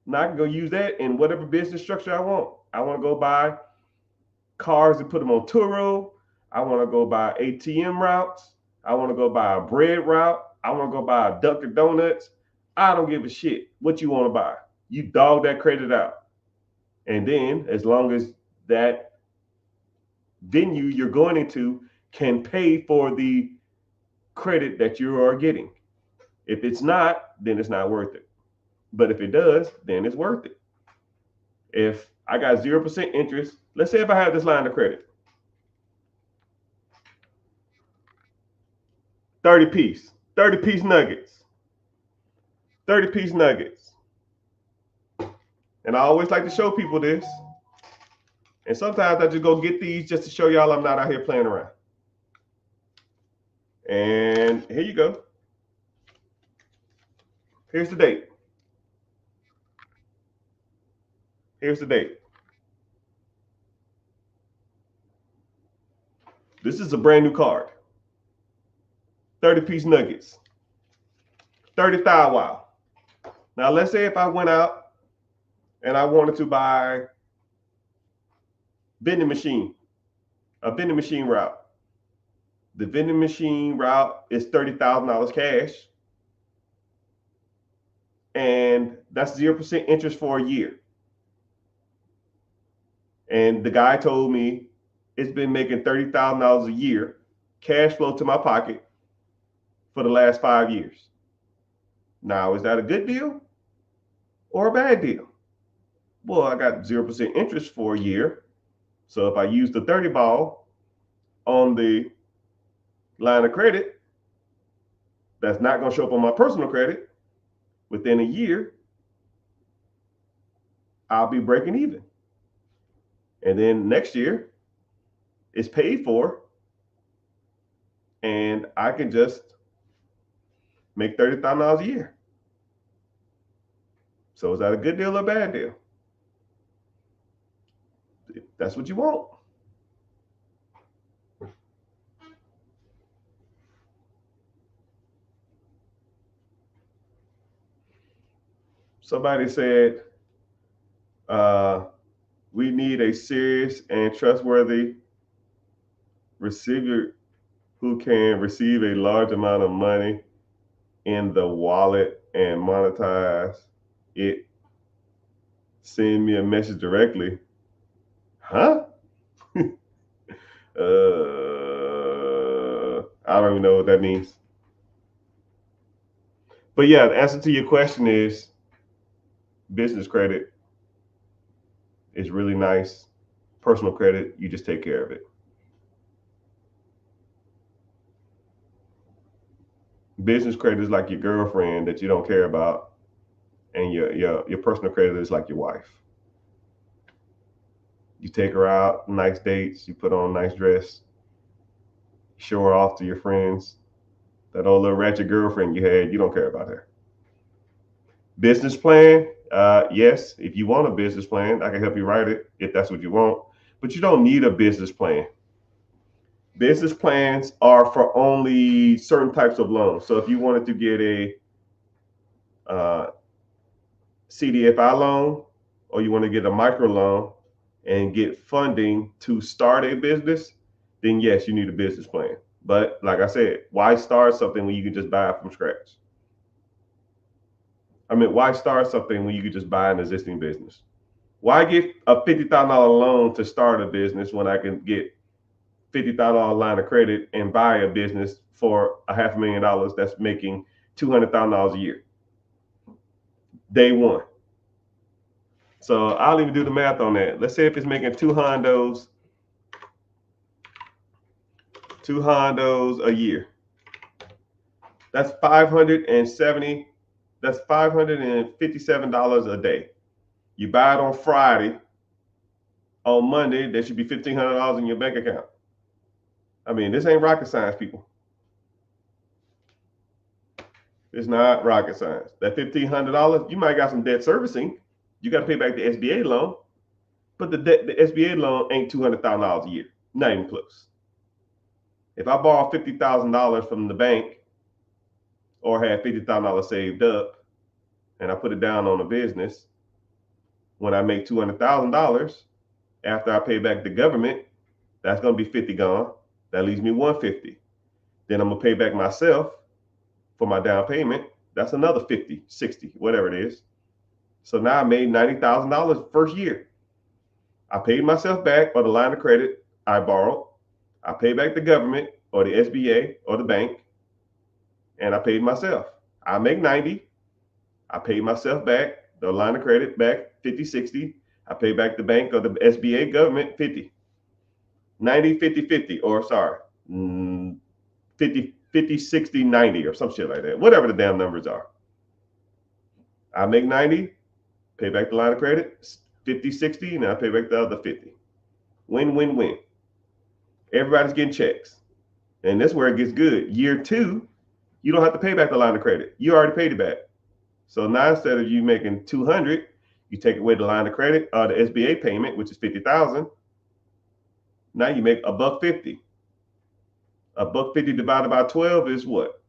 Now I can go use that in whatever business structure I want. I want to go buy cars and put them on Turo. I want to go buy ATM routes. I want to go buy a bread route. I want to go buy a Dunkin' Donuts. I don't give a shit what you want to buy. You dog that credit out. And then as long as that venue you're going into can pay for the credit that you are getting. If it's not, then it's not worth it. But if it does, then it's worth it. If I got 0% interest, let's say if I have this line of credit, 30 piece nuggets, 30 piece nuggets. And I always like to show people this. And sometimes I just go get these just to show y'all I'm not out here playing around. And here you go. Here's the date. Here's the date. This is a brand new card. 30-piece nuggets, 30 thigh wow. Now, let's say if I went out and I wanted to buy a vending machine route. The vending machine route is $30,000 cash, and that's 0% interest for a year. And the guy told me it's been making $30,000 a year cash flow to my pocket for the last 5 years. Now, is that a good deal or a bad deal? Well, I got 0% interest for a year. So if I use the 30 ball on the line of credit, that's not going to show up on my personal credit. Within a year, I'll be breaking even. And then next year, it's paid for, and I can just make $30,000 a year. So is that a good deal or a bad deal? If that's what you want. Somebody said, we need a serious and trustworthy receiver who can receive a large amount of money in the wallet and monetize it. Send me a message directly. Huh? I don't even know what that means. But yeah, the answer to your question is business credit is really nice. Personal credit, you just take care of it. Business credit is like your girlfriend that you don't care about, and your personal credit is like your wife. You take her out, nice dates, you put on a nice dress, show her off to your friends. That old little ratchet girlfriend you had, you don't care about her. Business plan, yes, if you want a business plan, I can help you write it if that's what you want, but you don't need a business plan. Business plans are for only certain types of loans. So if you wanted to get a CDFI loan, or you want to get a micro loan and get funding to start a business, then yes, you need a business plan. But like I said, why start something when you can just buy it from scratch? I mean, why start something when you could just buy an existing business? Why get a $50,000 loan to start a business when I can get $50,000 line of credit and buy a business for $500,000 that's making $200,000 a year? Day one. So I'll even do the math on that. Let's say if it's making two hondos a year. That's $557 a day. You buy it on Friday. On Monday, there should be $1,500 in your bank account. I mean, this ain't rocket science, people. It's not rocket science. That $1,500, you might got some debt servicing. You got to pay back the SBA loan, but the SBA loan ain't $200,000 a year. Not even close. If I borrow $50,000 from the bank, or had $50,000 saved up, and I put it down on a business, when I make $200,000, after I pay back the government, that's going to be 50 gone. That leaves me 150. Then I'm going to pay back myself for my down payment. That's another 50, 60, whatever it is. So now I made $90,000 first year. I paid myself back for the line of credit I borrowed. I paid back the government or the SBA or the bank, and I paid myself. I make 90. I paid myself back, the line of credit back 50, 60. I pay back the bank or the SBA government 50. 90, 50, 50, or sorry, 50, 50, 60, 90, or some shit like that. Whatever the damn numbers are. I make 90, pay back the line of credit, 50, 60, and I pay back the other 50. Win, win, win. Everybody's getting checks. And that's where it gets good. Year two, you don't have to pay back the line of credit. You already paid it back. So now instead of you making 200, you take away the line of credit or the SBA payment, which is 50,000. Now you make $150. $1.50 divided by 12 is what?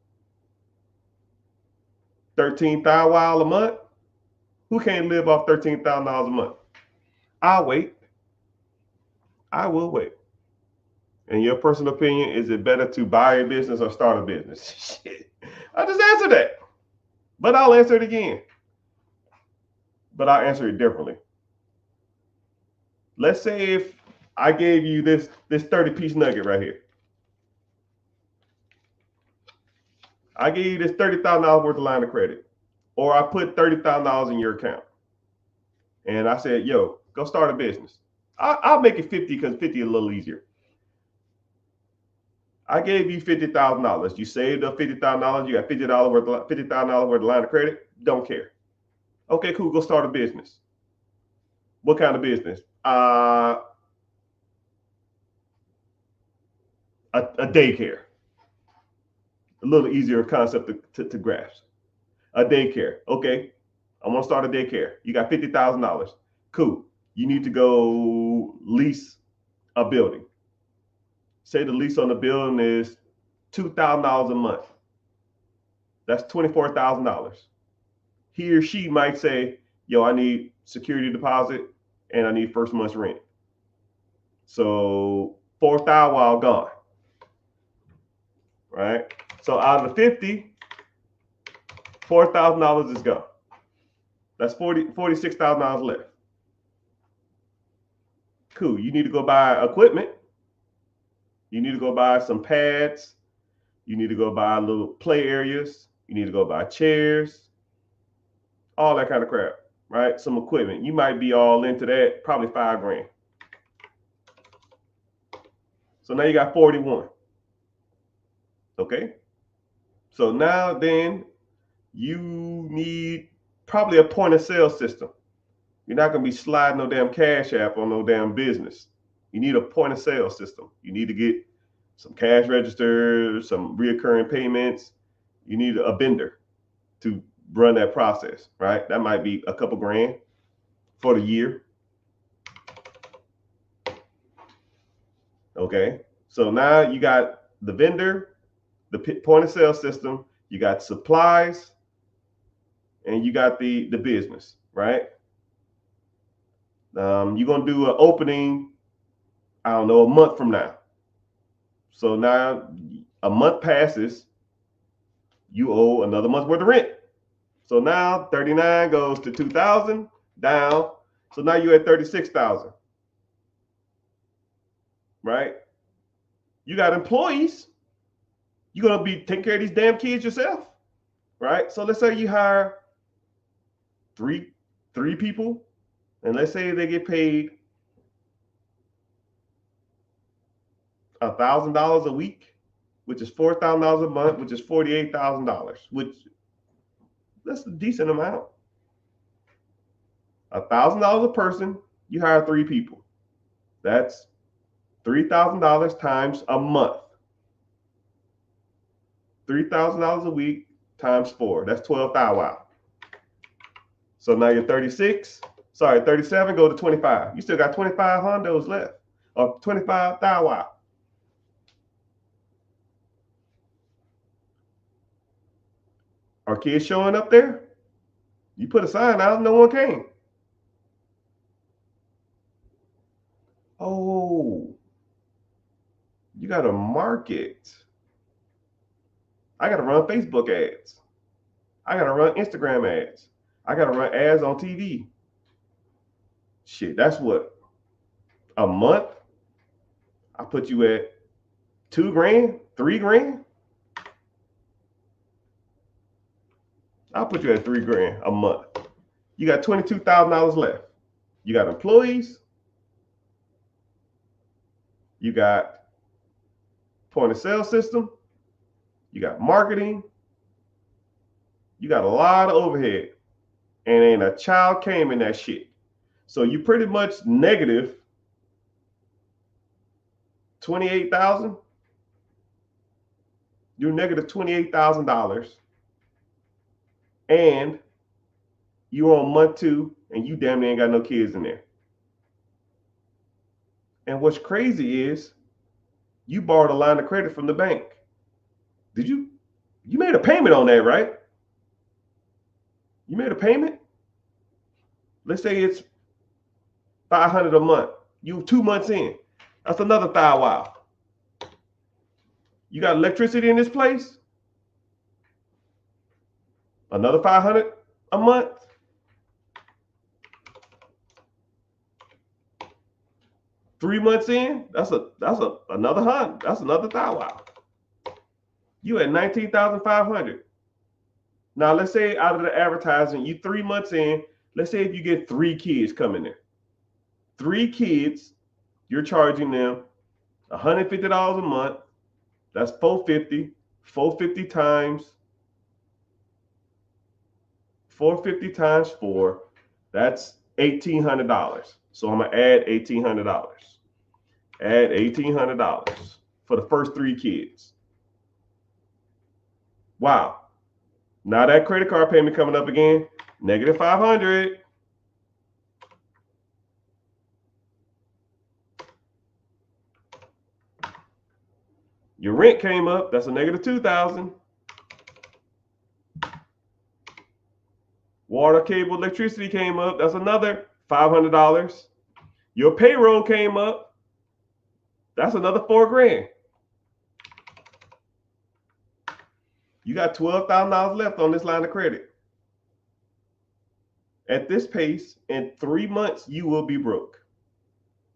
13,000 a month. Who can't live off $13,000 a month? I'll wait. I will wait. In your personal opinion, is it better to buy a business or start a business? Shit. I just answered that. But I'll answer it again. But I'll answer it differently. Let's say if I gave you this 30-piece nugget right here. I gave you this $30,000 worth of line of credit. Or I put $30,000 in your account. And I said, yo, go start a business. I'll make it 50 because 50 is a little easier. I gave you $50,000. You saved up $50,000. You got $50,000 worth of line of credit. Don't care. Okay, cool. Go start a business. What kind of business? A daycare. A little easier concept to grasp. A daycare. Okay, I want to start a daycare. You got $50,000. Cool. You need to go lease a building. Say the lease on the building is $2,000 a month. That's $24,000. He or she might say, yo, I need security deposit and I need first month's rent. So $4,000 gone. Right? So out of the 50, $4,000 is gone. That's $46,000 left. Cool. You need to go buy equipment. You need to go buy some pads. You need to go buy little play areas. You need to go buy chairs. All that kind of crap, right? Some equipment. You might be all into that, probably $5,000. So now you got 41. Okay. So now then you need probably a point of sale system. You're not going to be sliding no damn Cash App on no damn business. You need a point of sale system. You need to get some cash registers, some reoccurring payments. You need a vendor to run that process, right? That might be a couple grand for the year. Okay. So now you got the vendor, the point of sale system, you got supplies, and you got the business, right? You're going to do an opening, I don't know, a month from now. So now a month passes, you owe another month's worth of rent. So now 39 goes to 2,000 down. So now you're at 36,000, right? You got employees. You're going to be taking care of these damn kids yourself, right? So let's say you hire three people, and let's say they get paid $1,000 a week, which is $4,000 a month, which is $48,000, which that's a decent amount. $1,000 a person, you hire 3 people. That's $3,000 times a month. $3,000 a week times 4. That's 12,000. So now you're 37, go to 25. You still got 25 hondos left, or 25,000. Are kids showing up there? You put a sign out, no one came. Oh, you got to market. I got to run Facebook ads. I got to run Instagram ads. I got to run ads on TV. Shit, that's what? A month? I put you at $2,000, $3,000. I'll put you at $3,000 a month. You got $22,000 left. You got employees. You got point of sale system. You got marketing. You got a lot of overhead. And ain't a child came in that shit. So you pretty much negative 28,000. You're negative $28,000. And you're on month 2 and you damn near ain't got no kids in there. And what's crazy is You borrowed a line of credit from the bank. You made a payment on that, right? You made a payment. Let's say it's $500 a month. You 2 months in. That's another thou wow. You got electricity in this place? Another $500 a month. Three months in, that's another $100. That's another thou wow. You at 19,500. Now let's say out of the advertising, you 3 months in, let's say if you get 3 kids coming in. 3 kids, you're charging them $150 a month. That's $450. 450 times 4. That's $1,800. So I'm gonna add $1,800. Add $1,800 for the first 3 kids. Wow. Now that credit card payment coming up again, negative $500. Your rent came up, that's a negative $2,000. Water, cable, electricity came up, that's another $500. Your payroll came up, that's another $4,000. You got $12,000 left on this line of credit. At this pace, in 3 months, you will be broke.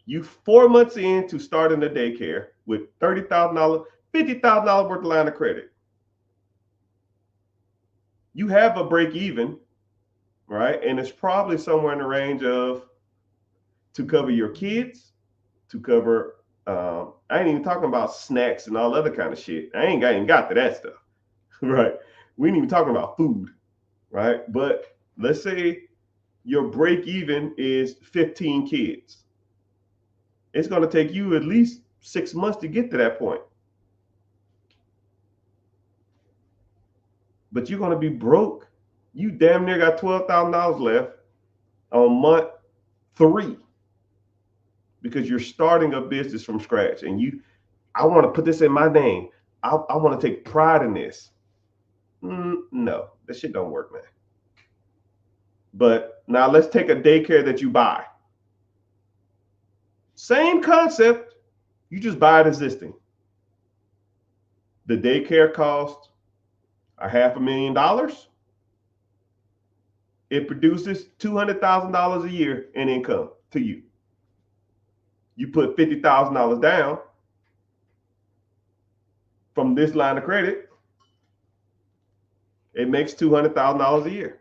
You 4 months into starting a daycare with $30,000, $50,000 worth of line of credit. You have a break even, right? And it's probably somewhere in the range of to cover your kids, to cover, I ain't even talking about snacks and all other kind of shit. I ain't even got to that stuff, right? We ain't even talking about food, right? But let's say your break even is 15 kids. It's going to take you at least 6 months to get to that point. But you're going to be broke. You damn near got $12,000 left on month 3 because you're starting a business from scratch. And I want to put this in my name. I want to take pride in this. No, that shit don't work, man. But now let's take a daycare that you buy. Same concept, you just buy it existing. The daycare costs $500,000. It produces $200,000 a year in income to you. You put $50,000 down from this line of credit, it makes $200,000 a year.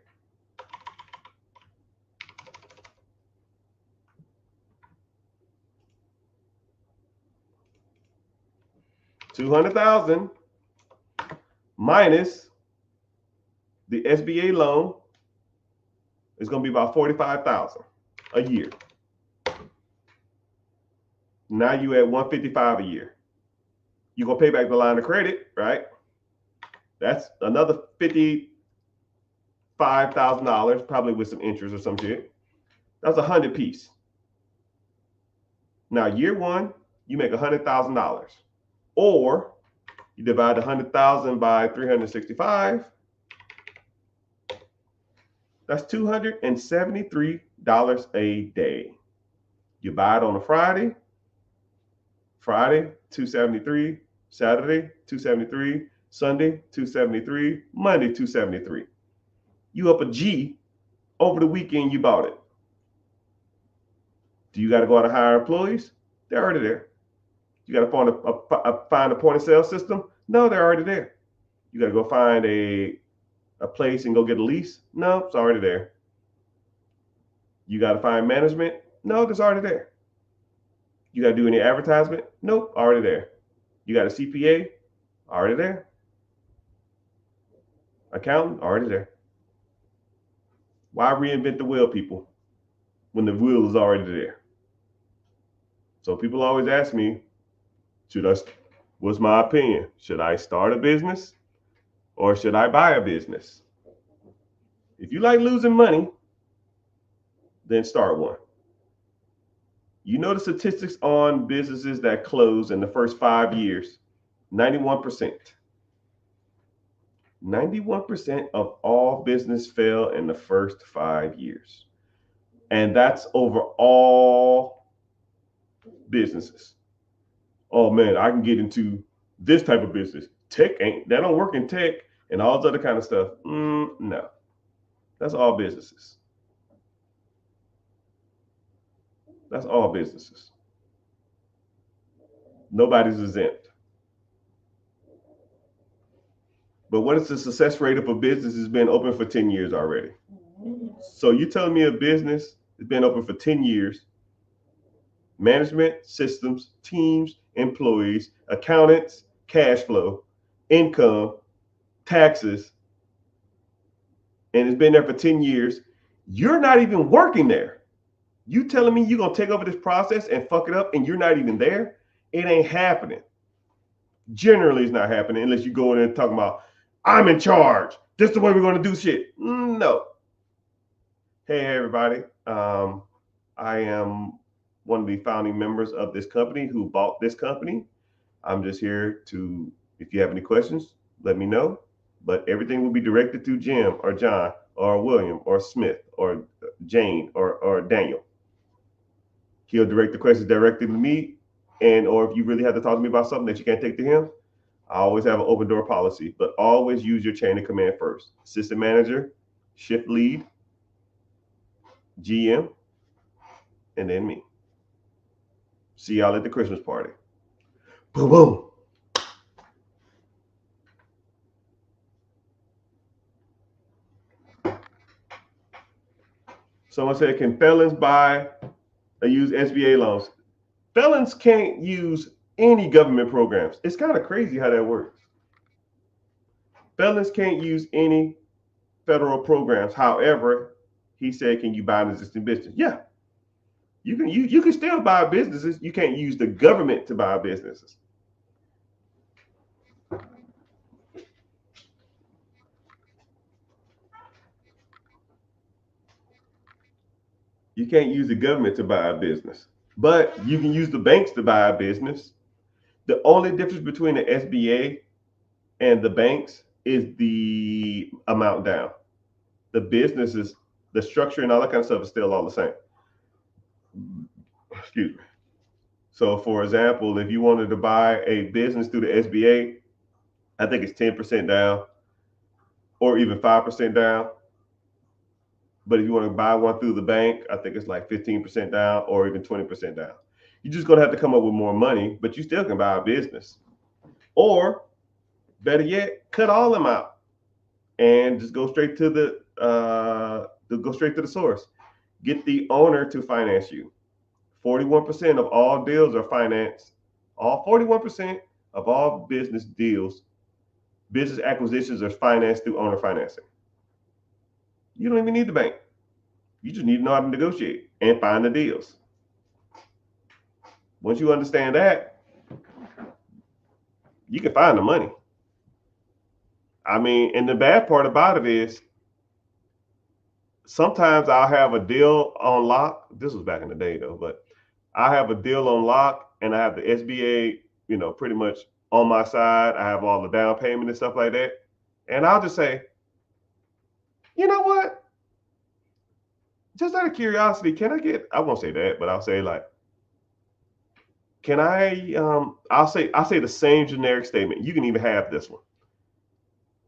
$200,000 minus the SBA loan is going to be about $45,000 a year. Now you at $155,000 a year. You're going to pay back the line of credit, right? That's another $55,000, probably with some interest or some shit. That's $100 piece. Now year 1, you make $100,000. Or you divide $100,000 by 365. That's $273 a day. You buy it on a Friday, $273, Saturday, $273, Sunday, $273, Monday, $273. You up a G over the weekend you bought it. Do you got to go out and hire employees? They're already there. You got to find a point of sale system? No, they're already there. You got to go find a place and go get a lease? No, it's already there. You got to find management? No, it's already there. You got to do any advertisement? Nope, already there. You got a CPA? Already there. Accountant? Already there. Why reinvent the wheel, people, when the wheel is already there? So people always ask me, what's my opinion? Should I start a business or should I buy a business? If you like losing money, then start one. You know the statistics on businesses that close in the first 5 years? 91%. 91% of all business fail in the first 5 years. And that's over all businesses. Oh man, I can get into this type of business. Tech ain't, that don't work in tech and all this other kind of stuff. No, that's all businesses. That's all businesses. Nobody's exempt. But what is the success rate of a business that's been open for 10 years already? So you telling me a business has been open for 10 years, management, systems, teams, employees, accountants, cash flow, income, taxes, and it's been there for 10 years. You're not even working there. You telling me you're going to take over this process and fuck it up and you're not even there? It ain't happening. Generally, it's not happening unless you go in and talk about, I'm in charge. This is the way we're going to do shit. No. Hey, everybody. I am one of the founding members of this company who bought this company. I'm just here to, if you have any questions, let me know. But everything will be directed to Jim or John or William or Smith or Jane or Daniel. He'll direct the questions directly to me. And or if you really have to talk to me about something that you can't take to him, I always have an open door policy, but always use your chain of command first. Assistant manager, shift lead, GM, and then me. See y'all at the Christmas party. Boom, boom. Someone said, can felons buy or use SBA loans? Felons can't use any government programs. It's kind of crazy how that works. Felons can't use any federal programs. However, he said, can you buy an existing business? Yeah. You can still buy businesses. You can't use the government to buy businesses. You can't use the government to buy a business, but you can use the banks to buy a business. The only difference between the SBA and the banks is the amount down. The businesses, the structure and all that kind of stuff is still all the same. Excuse me. So for example, if you wanted to buy a business through the SBA, I think it's 10% down or even 5% down. But if you want to buy one through the bank, I think it's like 15% down or even 20% down. You're just going to have to come up with more money, but you still can buy a business. Or better yet, cut all them out and just go straight to the source. Get the owner to finance you. 41% of all deals are financed. All 41% of all business deals, business acquisitions are financed through owner financing. You don't even need the bank. You just need to know how to negotiate and find the deals. Once you understand that, you can find the money. I mean, and the bad part about it is sometimes I'll have a deal on lock. This was back in the day though, but I have a deal on lock and I have the SBA, pretty much on my side. I have all the down payment and stuff like that. And I'll just say, you know what? Just out of curiosity, can I get, I won't say that, but I'll say like, can I, I'll say the same generic statement. You can even have this one.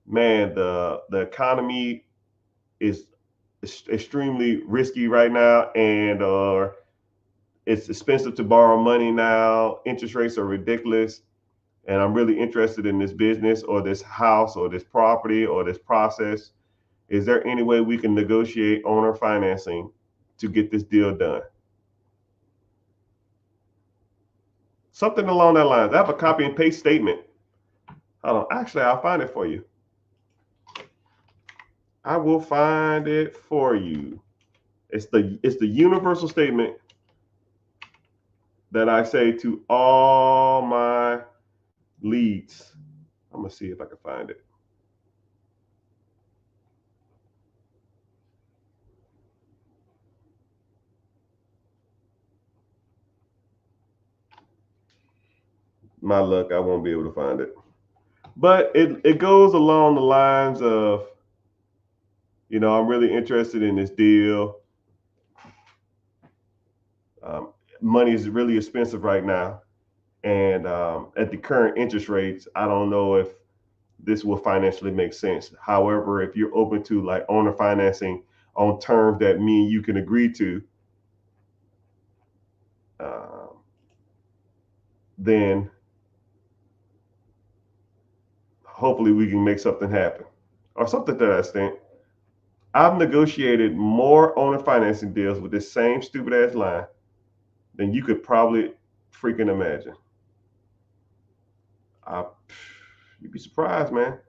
Man, the economy is extremely risky right now, and it's expensive to borrow money now. Interest rates are ridiculous, and I'm really interested in this business or this house or this property or this process. Is there any way we can negotiate owner financing to get this deal done? Something along that line. I have a copy and paste statement. Hold on. Actually, I'll find it for you. I will find it for you. It's the universal statement that I say to all my leads. I'm gonna see if I can find it. my luck, I won't be able to find it. But it goes along the lines of, I'm really interested in this deal. Um, Money is really expensive right now, and at the current interest rates, I don't know if this will financially make sense. However, if you're open to like owner financing on terms that me and you can agree to, um, then hopefully we can make something happen or something to that extent. I've negotiated more owner financing deals with this same stupid ass line than you could probably freaking imagine. I, you'd be surprised, man.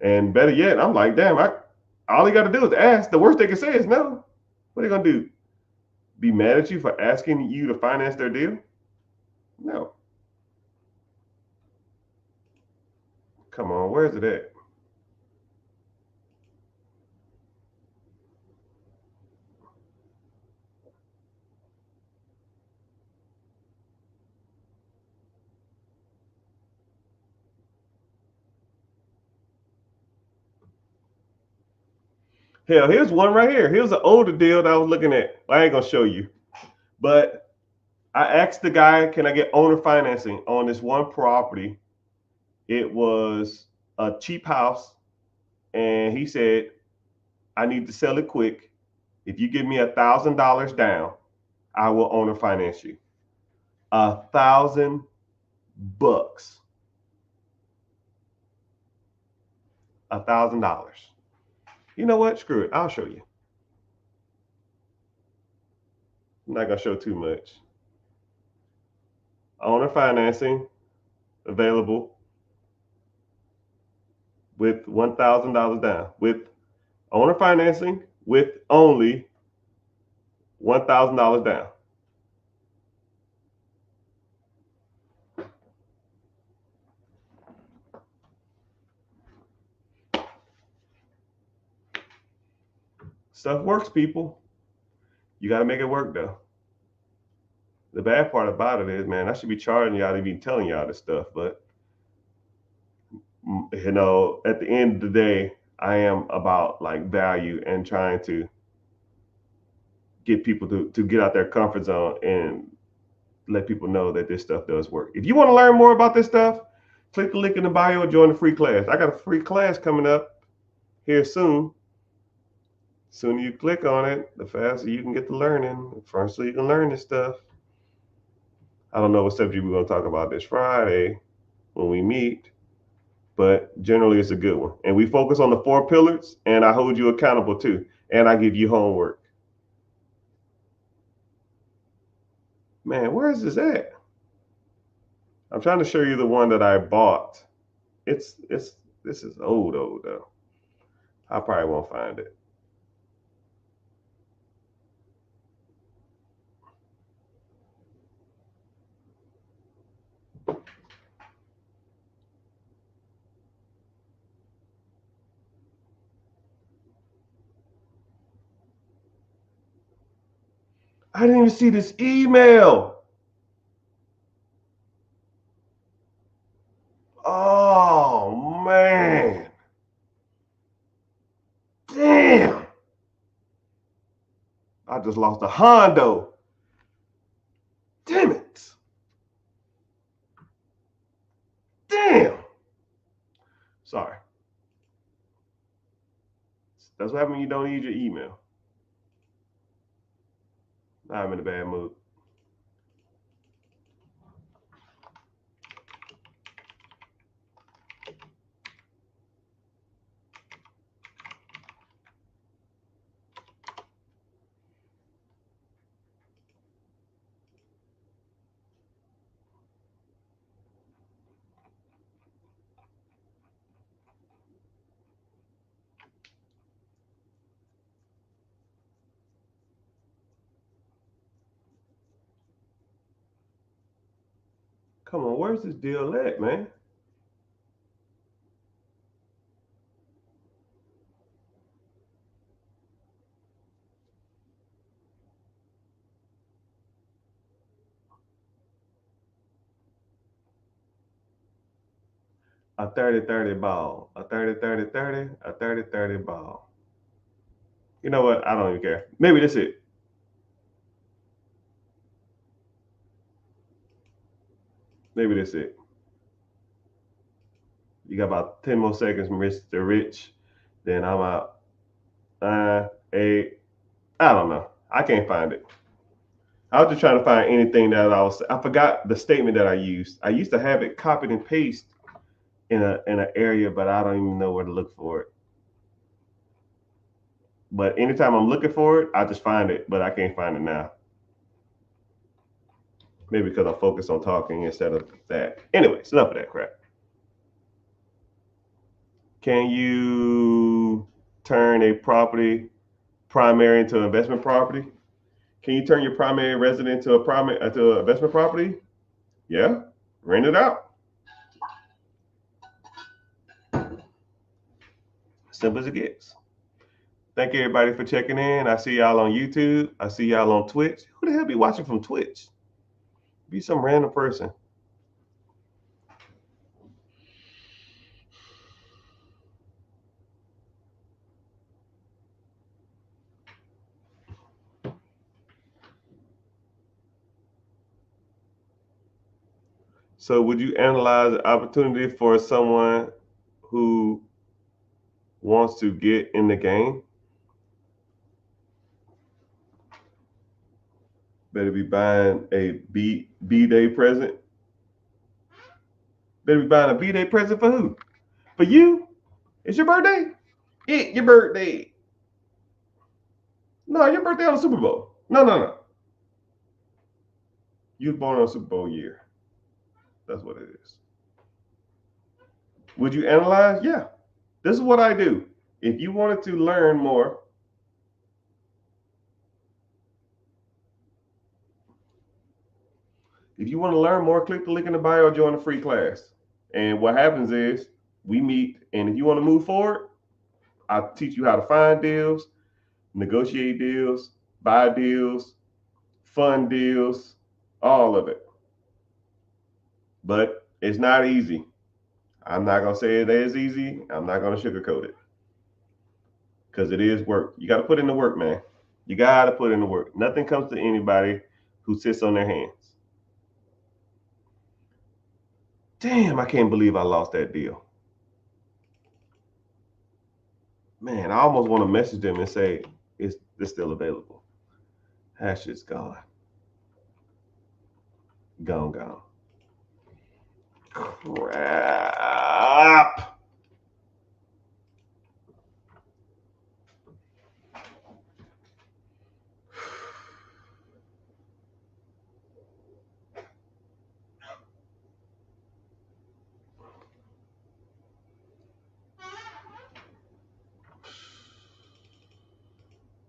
And better yet, I'm like, damn, all you got to do is ask. The worst they can say is no. What are they gonna do? Be mad at you for asking you to finance their deal? No. Come on, where's it at? Hell, here's one right here. Here's an older deal that I was looking at. I ain't gonna show you, but I asked the guy, "Can I get owner financing on this one property?" It was a cheap house, and he said, "I need to sell it quick. If you give me $1,000 down, I will owner finance you." $1,000. $1,000. You know what? Screw it. I'll show you. I'm not gonna show too much. Owner financing available with $1,000 down. With owner financing with only $1,000 down. Stuff works, people. You got to make it work though. The bad part about it is, man, I should be charging y'all to be telling y'all this stuff, but at the end of the day, I am about like value and trying to get people to get out their comfort zone and let people know that this stuff does work. If you want to learn more about this stuff, click the link in the bio and join the free class. I got a free class coming up here soon. Sooner you click on it, the faster you can get to learning. The faster you can learn this stuff. I don't know what subject we're going to talk about this Friday when we meet, but generally it's a good one. And we focus on the 4 pillars, and I hold you accountable too. And I give you homework. Man, where is this at? I'm trying to show you the one that I bought. It's this is old though. I probably won't find it. I didn't even see this email. Oh man. Damn. I just lost a Hondo. Damn it. Damn. Sorry. That's what happens when you don't use your email. Now I'm in a bad mood. Come on, where's this deal at, man? A 30-30 ball. A 30-30-30. A 30-30 ball. You know what? I don't even care. Maybe that's it. Maybe that's it. You got about 10 more seconds, Mr. Rich. Then I'm out. 8. I don't know. I can't find it. I was just trying to find anything that I forgot the statement that I used. I used to have it copied and paste in an area, but I don't even know where to look for it. But anytime I'm looking for it, I just find it, but I can't find it now. Maybe because I'm focused on talking instead of that. Anyways, enough of that crap. Can you turn a property primary into investment property? Can you turn your primary residence to an investment property? Yeah, rent it out. Simple as it gets. Thank you everybody for checking in. I see y'all on YouTube. I see y'all on Twitch. Who the hell be watching from Twitch? Be some random person. So would you analyze the opportunity for someone who wants to get in the game? Better be buying a B-Day present. Better be buying a B-Day present for who? For you? It's your birthday? It's your birthday. No, your birthday on the Super Bowl. No. You was born on Super Bowl year. That's what it is. Would you analyze? Yeah. This is what I do. If you wanted to learn more, click the link in the bio, join the free class. And what happens is we meet, and if you want to move forward, I teach you how to find deals, negotiate deals, buy deals, fund deals, all of it. But it's not easy. I'm not going to say it is easy. I'm not going to sugarcoat it. Because it is work. You got to put in the work, man. You got to put in the work. Nothing comes to anybody who sits on their hands. Damn, I can't believe I lost that deal. Man, I almost want to message them and say, it's still available. That shit's gone. Gone. Crap.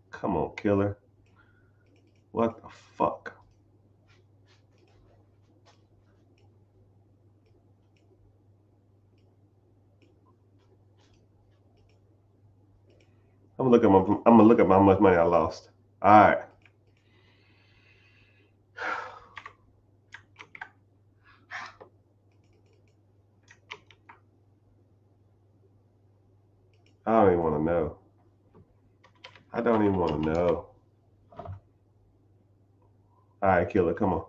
Come on, killer. What the fuck? I'm gonna look at how much money I lost. All right. I don't even want to know. I don't even want to know. All right, killer, come on.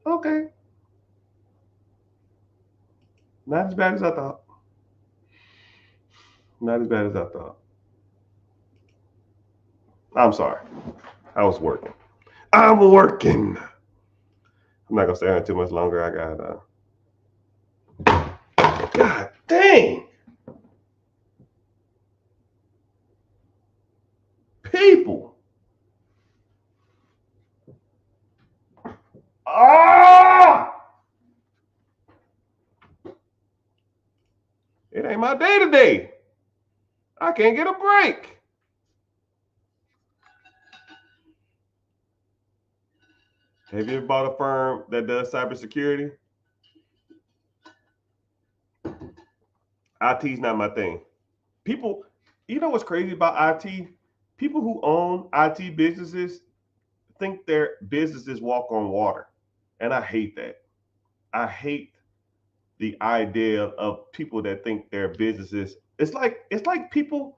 Okay. Not as bad as I thought. Not as bad as I thought. I'm sorry. I was working. I'm working. I'm not gonna stay on too much longer. I got God dang. People. Ah! It ain't my day today. I can't get a break. Have you ever bought a firm that does cybersecurity? IT's not my thing. People, you know what's crazy about IT? People who own IT businesses think their businesses walk on water. And I hate that. I hate the idea of people that think their businesses, it's like people,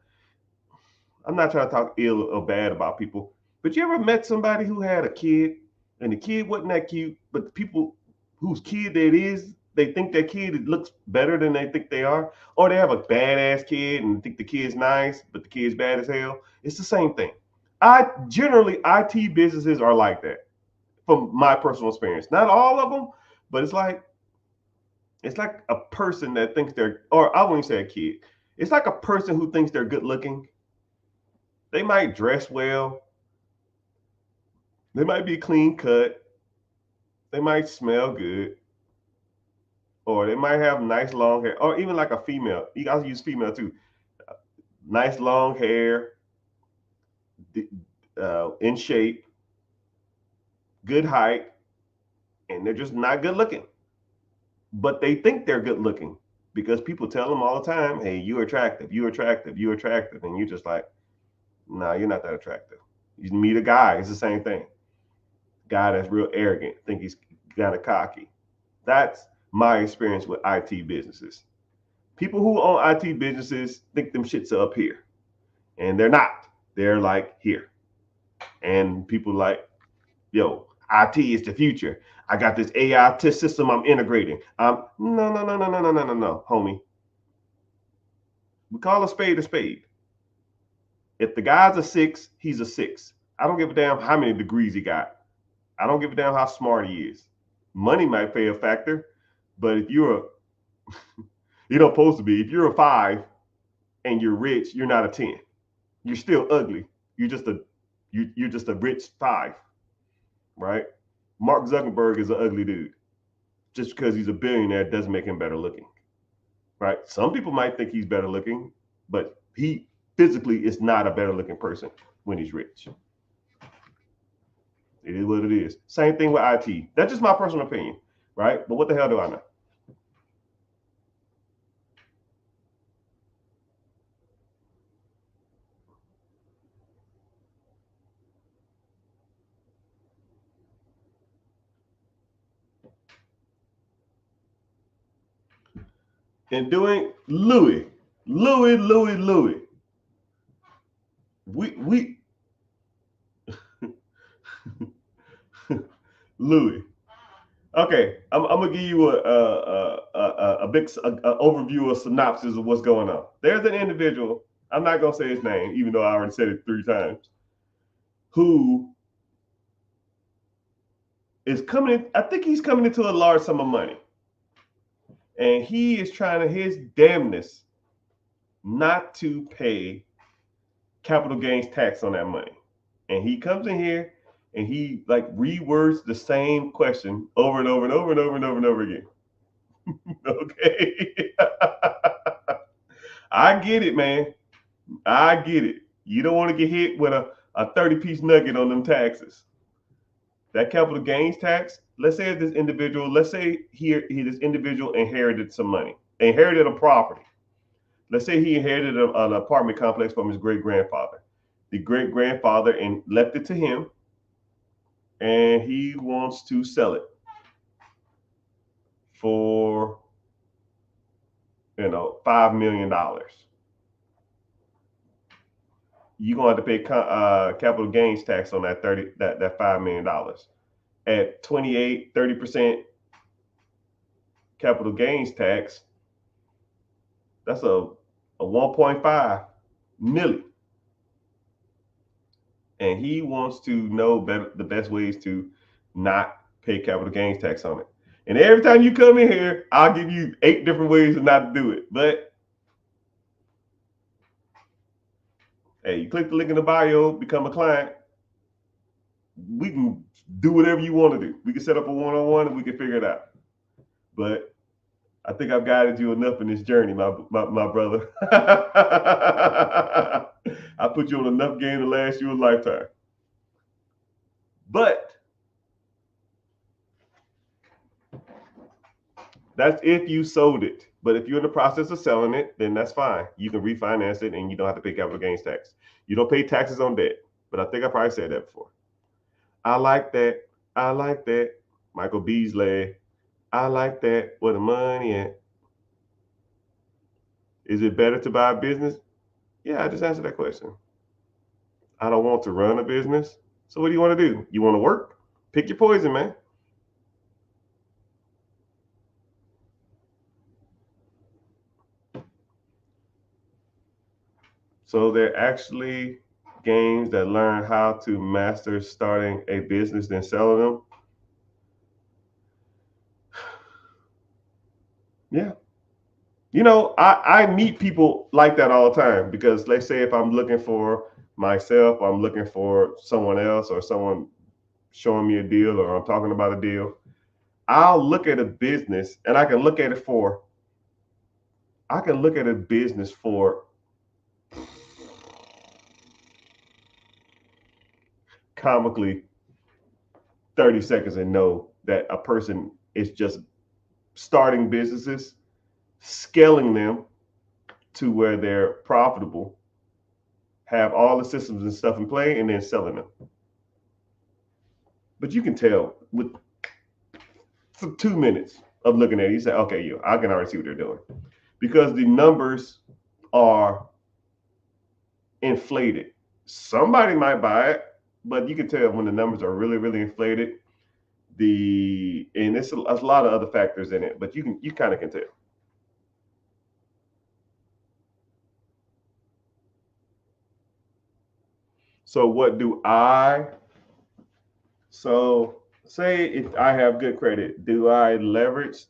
I'm not trying to talk ill or bad about people, but you ever met somebody who had a kid and the kid wasn't that cute, but the people whose kid that is, they think that kid looks better than they think they are, or they have a badass kid and think the kid's nice, but the kid's bad as hell. It's the same thing. I generally IT businesses are like that from my personal experience. Not all of them, but it's like a person that thinks they're, or I wouldn't say a kid. It's like a person who thinks they're good looking. They might dress well. They might be clean cut. They might smell good. Or they might have nice long hair. Or even like a female. You guys use female too. Nice long hair, in shape, good height, and they're just not good looking. But they think they're good looking because people tell them all the time, hey, you're attractive, you're attractive, you're attractive. And you're just like, nah, you're not that attractive. You meet a guy, it's the same thing. Guy that's real arrogant, think he's kind of cocky. That's my experience with IT businesses. People who own IT businesses think them shits are up here, and they're not. They're like here. And people like, yo, IT is the future. I got this AI test system I'm integrating. No, no, no, no, no, no, no, no, no, homie. We call a spade a spade. If the guy's a 6, he's a 6. I don't give a damn how many degrees he got. I don't give a damn how smart he is. Money might play a factor, but if you're a, you don't supposed to be. If you're a 5 and you're rich, you're not a 10. You're still ugly. You're just a rich 5, right? Mark Zuckerberg is an ugly dude. Just because he's a billionaire doesn't make him better looking, right? Some people might think he's better looking, but he physically is not a better looking person when he's rich. It is what it is. Same thing with IT. That's just my personal opinion, right? But what the hell do I know? And doing Louis. We Louis. Okay, I'm gonna give you a big overview, a synopsis of what's going on. There's an individual. I'm not gonna say his name, even though I already said it 3 times. Who is coming in? I think he's coming into a large sum of money, and he is trying to his damnness not to pay capital gains tax on that money. And he comes in here and he like rewords the same question over and over and over and over and over and over again. Okay. I get it, man. I get it. You don't want to get hit with a 30-piece nugget on them taxes. That capital gains tax, let's say this individual, let's say this individual inherited some money, inherited a property. Let's say he inherited an apartment complex from his great grandfather. The great grandfather and left it to him, and he wants to sell it for $5 million. You're gonna have to pay capital gains tax on that $5 million at 28-30% capital gains tax. That's a 1.5 million. And he wants to know the best ways to not pay capital gains tax on it. And every time you come in here, I'll give you 8 different ways not to do it. But hey, you click the link in the bio, become a client. We can do whatever you want to do. We can set up a one-on-one and we can figure it out. But I think I've guided you enough in this journey, my brother. I put you on enough game to last you a lifetime. But that's if you sold it. But if you're in the process of selling it, then that's fine. You can refinance it and you don't have to pay capital gains tax. You don't pay taxes on debt. But I think I probably said that before. I like that. I like that. Michael Beasley. I like that. Where the money at? Is it better to buy a business? Yeah, I just answered that question. I don't want to run a business. So what do you want to do? You want to work? Pick your poison, man. So they're actually games that learn how to master starting a business then selling them. Yeah. I meet people like that all the time because let's say if I'm looking for myself, I'm looking for someone else or someone showing me a deal or I'm talking about a deal, I'll look at a business and I can look at a business for comically 30 seconds and know that a person is just starting businesses, scaling them to where they're profitable, have all the systems and stuff in play, and then selling them. But you can tell with 2 minutes of looking at it, you say, okay, I can already see what they're doing. Because the numbers are inflated. Somebody might buy it, but you can tell when the numbers are really, really inflated. And it's a lot of other factors in it, but you kind of can tell. So what do I? So say if I have good credit, do I leverage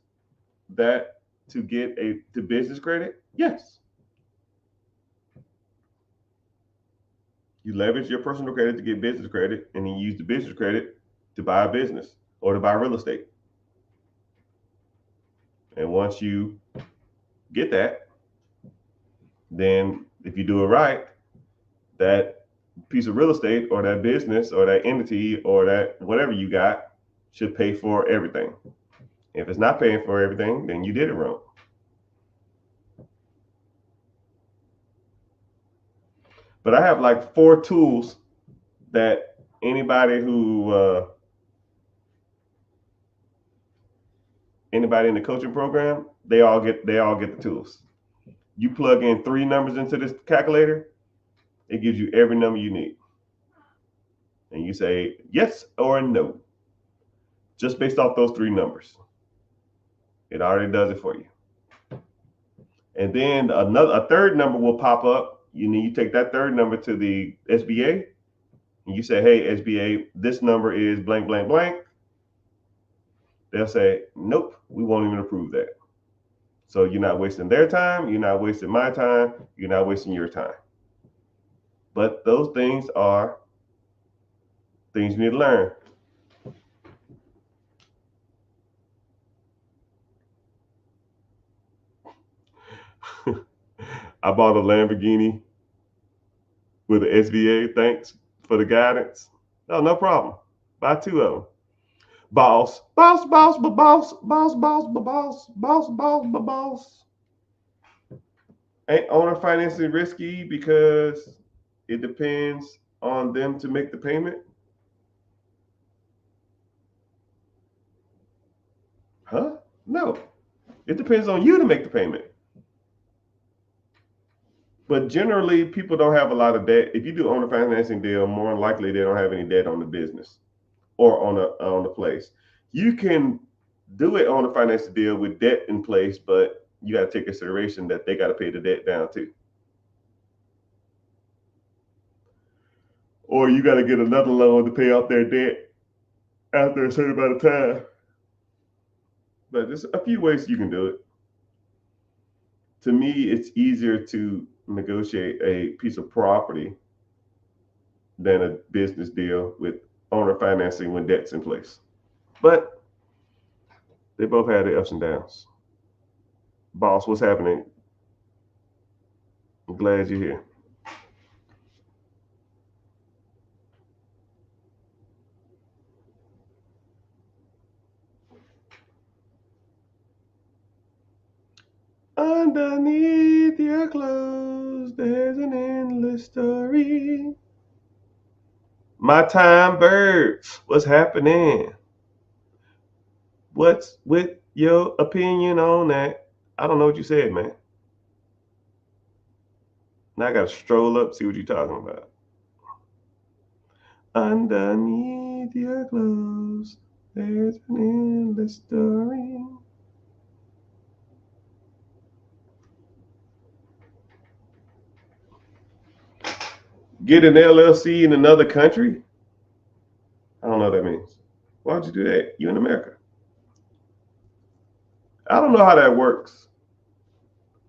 that to get to business credit? Yes. You leverage your personal credit to get business credit, and then you use the business credit to buy a business or to buy real estate. And once you get that, then if you do it right, that piece of real estate or that business or that entity or that whatever you got should pay for everything. If it's not paying for everything, then you did it wrong. But I have like 4 tools that anybody in the coaching program, they all get the tools. You plug in 3 numbers into this calculator, it gives you every number you need. And you say yes or no, just based off those 3 numbers. It already does it for you. And then a third number will pop up. You take that third number to the SBA, and you say, "Hey, SBA, this number is blank, blank, blank." They'll say, "Nope, we won't even approve that." So you're not wasting their time. You're not wasting my time. You're not wasting your time. But those things are things you need to learn. I bought a Lamborghini with an SBA. Thanks for the guidance. No problem. Buy 2 of them. Boss, boss, boss, boss, boss, boss, boss, boss, boss, boss. Ain't owner financing risky because it depends on them to make the payment? Huh? No. It depends on you to make the payment. But generally, people don't have a lot of debt. If you do owner financing deal, more than likely they don't have any debt on the business or on the place. You can do it on a financing deal with debt in place, but you got to take consideration that they got to pay the debt down too. Or you got to get another loan to pay off their debt after a certain amount of time. But there's a few ways you can do it. To me, it's easier to negotiate a piece of property than a business deal with owner financing when debt's in place. But they both had their ups and downs. Boss, what's happening? I'm glad you're here. Underneath your clothes, there's an endless story. My time bird, what's happening? What's with your opinion on that? I don't know what you said, man. Now I gotta stroll up, see what you're talking about. Underneath your clothes, there's an endless story. Get an LLC in another country? I don't know what that means. Why would you do that? You in America. I don't know how that works.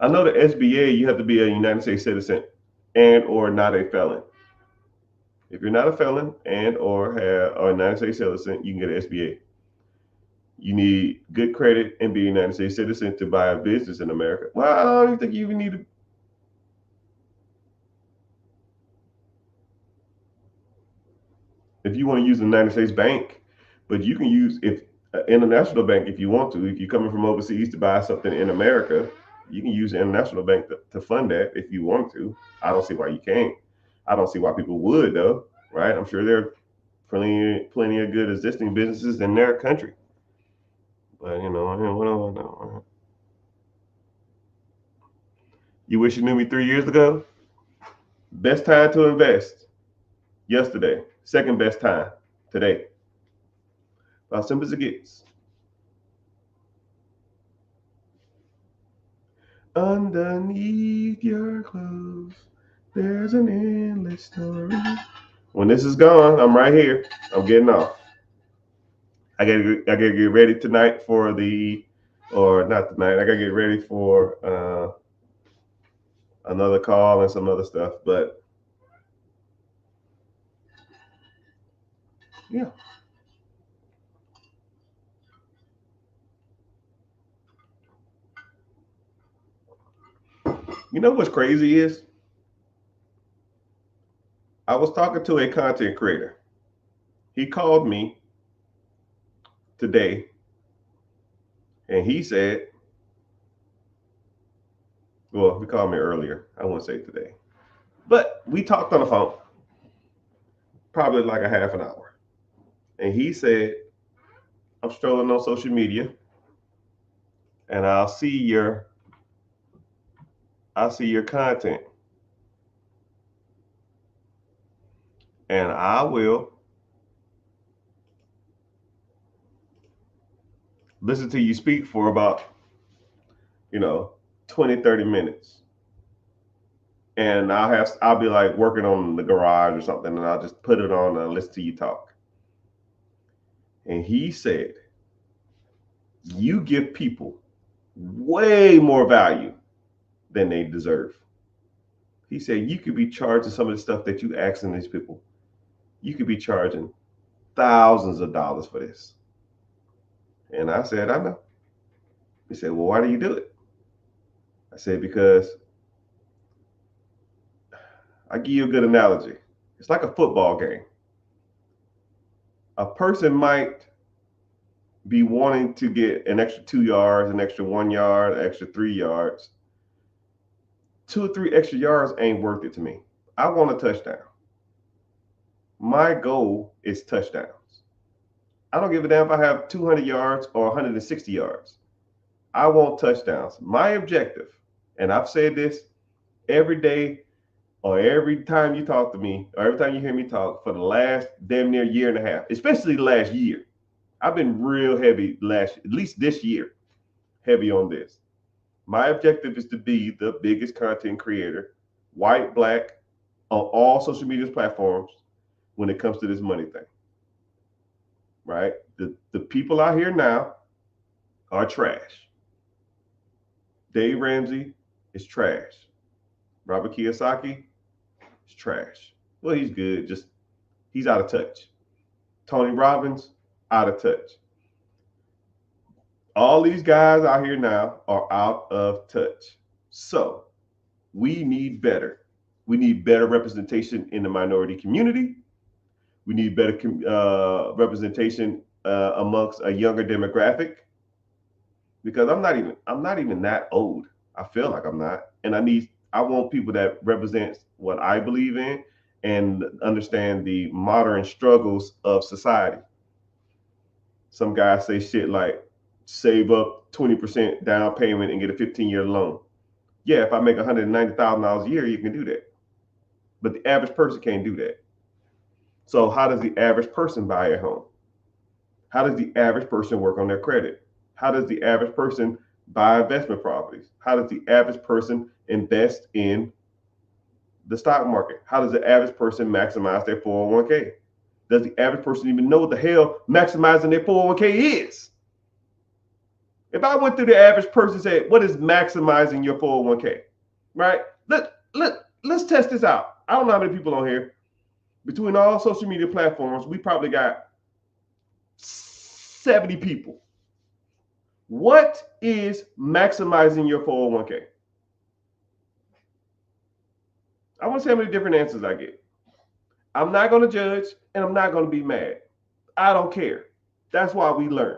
I know the SBA, you have to be a United States citizen and or not a felon. If you're not a felon and or have a United States citizen, you can get an SBA. You need good credit and be a United States citizen to buy a business in America. Well, I don't even think you even need to. If you want to use the United States bank, but you can use if international bank if you want to. If you're coming from overseas to buy something in America, you can use the international bank to fund that if you want to. I don't see why you can't. I don't see why people would though, right? I'm sure there are plenty of good existing businesses in their country. But what do I know? You wish you knew me 3 years ago? Best time to invest yesterday. Second best time today. About simple as it gets. Underneath your clothes, there's an endless story. When this is gone, I'm right here. I'm getting off. I gotta get ready tonight for or not tonight. I gotta get ready for another call and some other stuff. But yeah. You know what's crazy is I was talking to a content creator. He called me today and he said, well, he called me earlier. I won't say today. But we talked on the phone probably like a half an hour. And he said, I'm strolling on social media and I'll see your content. And I will listen to you speak for about, 20, 30 minutes. And I'll be like working on the garage or something, and I'll just put it on and listen to you talk. And he said, you give people way more value than they deserve. He said, you could be charging some of the stuff that you asking these people. You could be charging thousands of dollars for this. And I said, I know. He said, well, why do you do it? I said, because I give you a good analogy. It's like a football game. A person might be wanting to get an extra 2 yards, an extra 1 yard, an extra 3 yards. 2 or 3 extra yards ain't worth it to me. I want a touchdown. My goal is touchdowns. I don't give a damn if I have 200 yards or 160 yards. I want touchdowns. My objective, and I've said this every day or every time you talk to me or every time you hear me talk for the last damn near year and a half, especially the last year. I've been real heavy at least this year, heavy on this. My objective is to be the biggest content creator, white, black, on all social media platforms when it comes to this money thing. Right? The people out here now are trash. Dave Ramsey is trash. Robert Kiyosaki is trash. Well, he's good, just he's out of touch. Tony Robbins, out of touch. All these guys out here now are out of touch. So we need better. We need better representation in the minority community. We need better representation amongst a younger demographic. Because I'm not even that old. I feel like I'm not. And I want people that represents what I believe in and understand the modern struggles of society. Some guys say shit like save up 20% down payment and get a 15-year loan. Yeah, if I make $190,000 a year, you can do that. But the average person can't do that. So how does the average person buy a home? How does the average person work on their credit? How does the average person buy investment properties? How does the average person invest in the stock market? How does the average person maximize their 401k? Does the average person even know what the hell maximizing their 401k is? If I went through the average person and said, what is maximizing your 401k? Right? Let's test this out. I don't know how many people on here. Between all social media platforms, we probably got 70 people. What is maximizing your 401k? I want to see how many different answers I get. I'm not going to judge and I'm not going to be mad. I don't care. That's why we learn.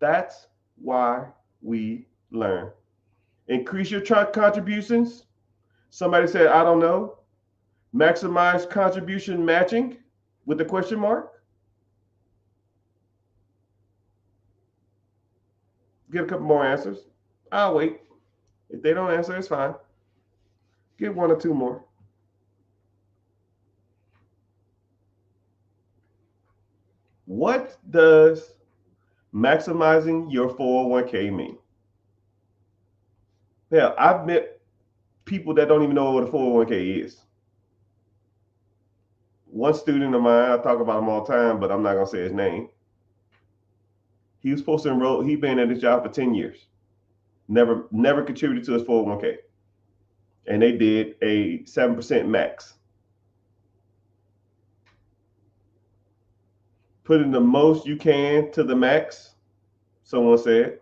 That's why we learn. Increase your contributions. Somebody said, I don't know. Maximize contribution matching with the question mark. Get a couple more answers. I'll wait. If they don't answer, it's fine. Get one or two more. What does maximizing your 401k mean? Hell, I've met people that don't even know what a 401k is. One student of mine, I talk about him all the time, but I'm not going to say his name. He was supposed to enroll, he'd been at his job for 10 years. Never contributed to his 401k. And they did a 7% max. Put in the most you can to the max, someone said.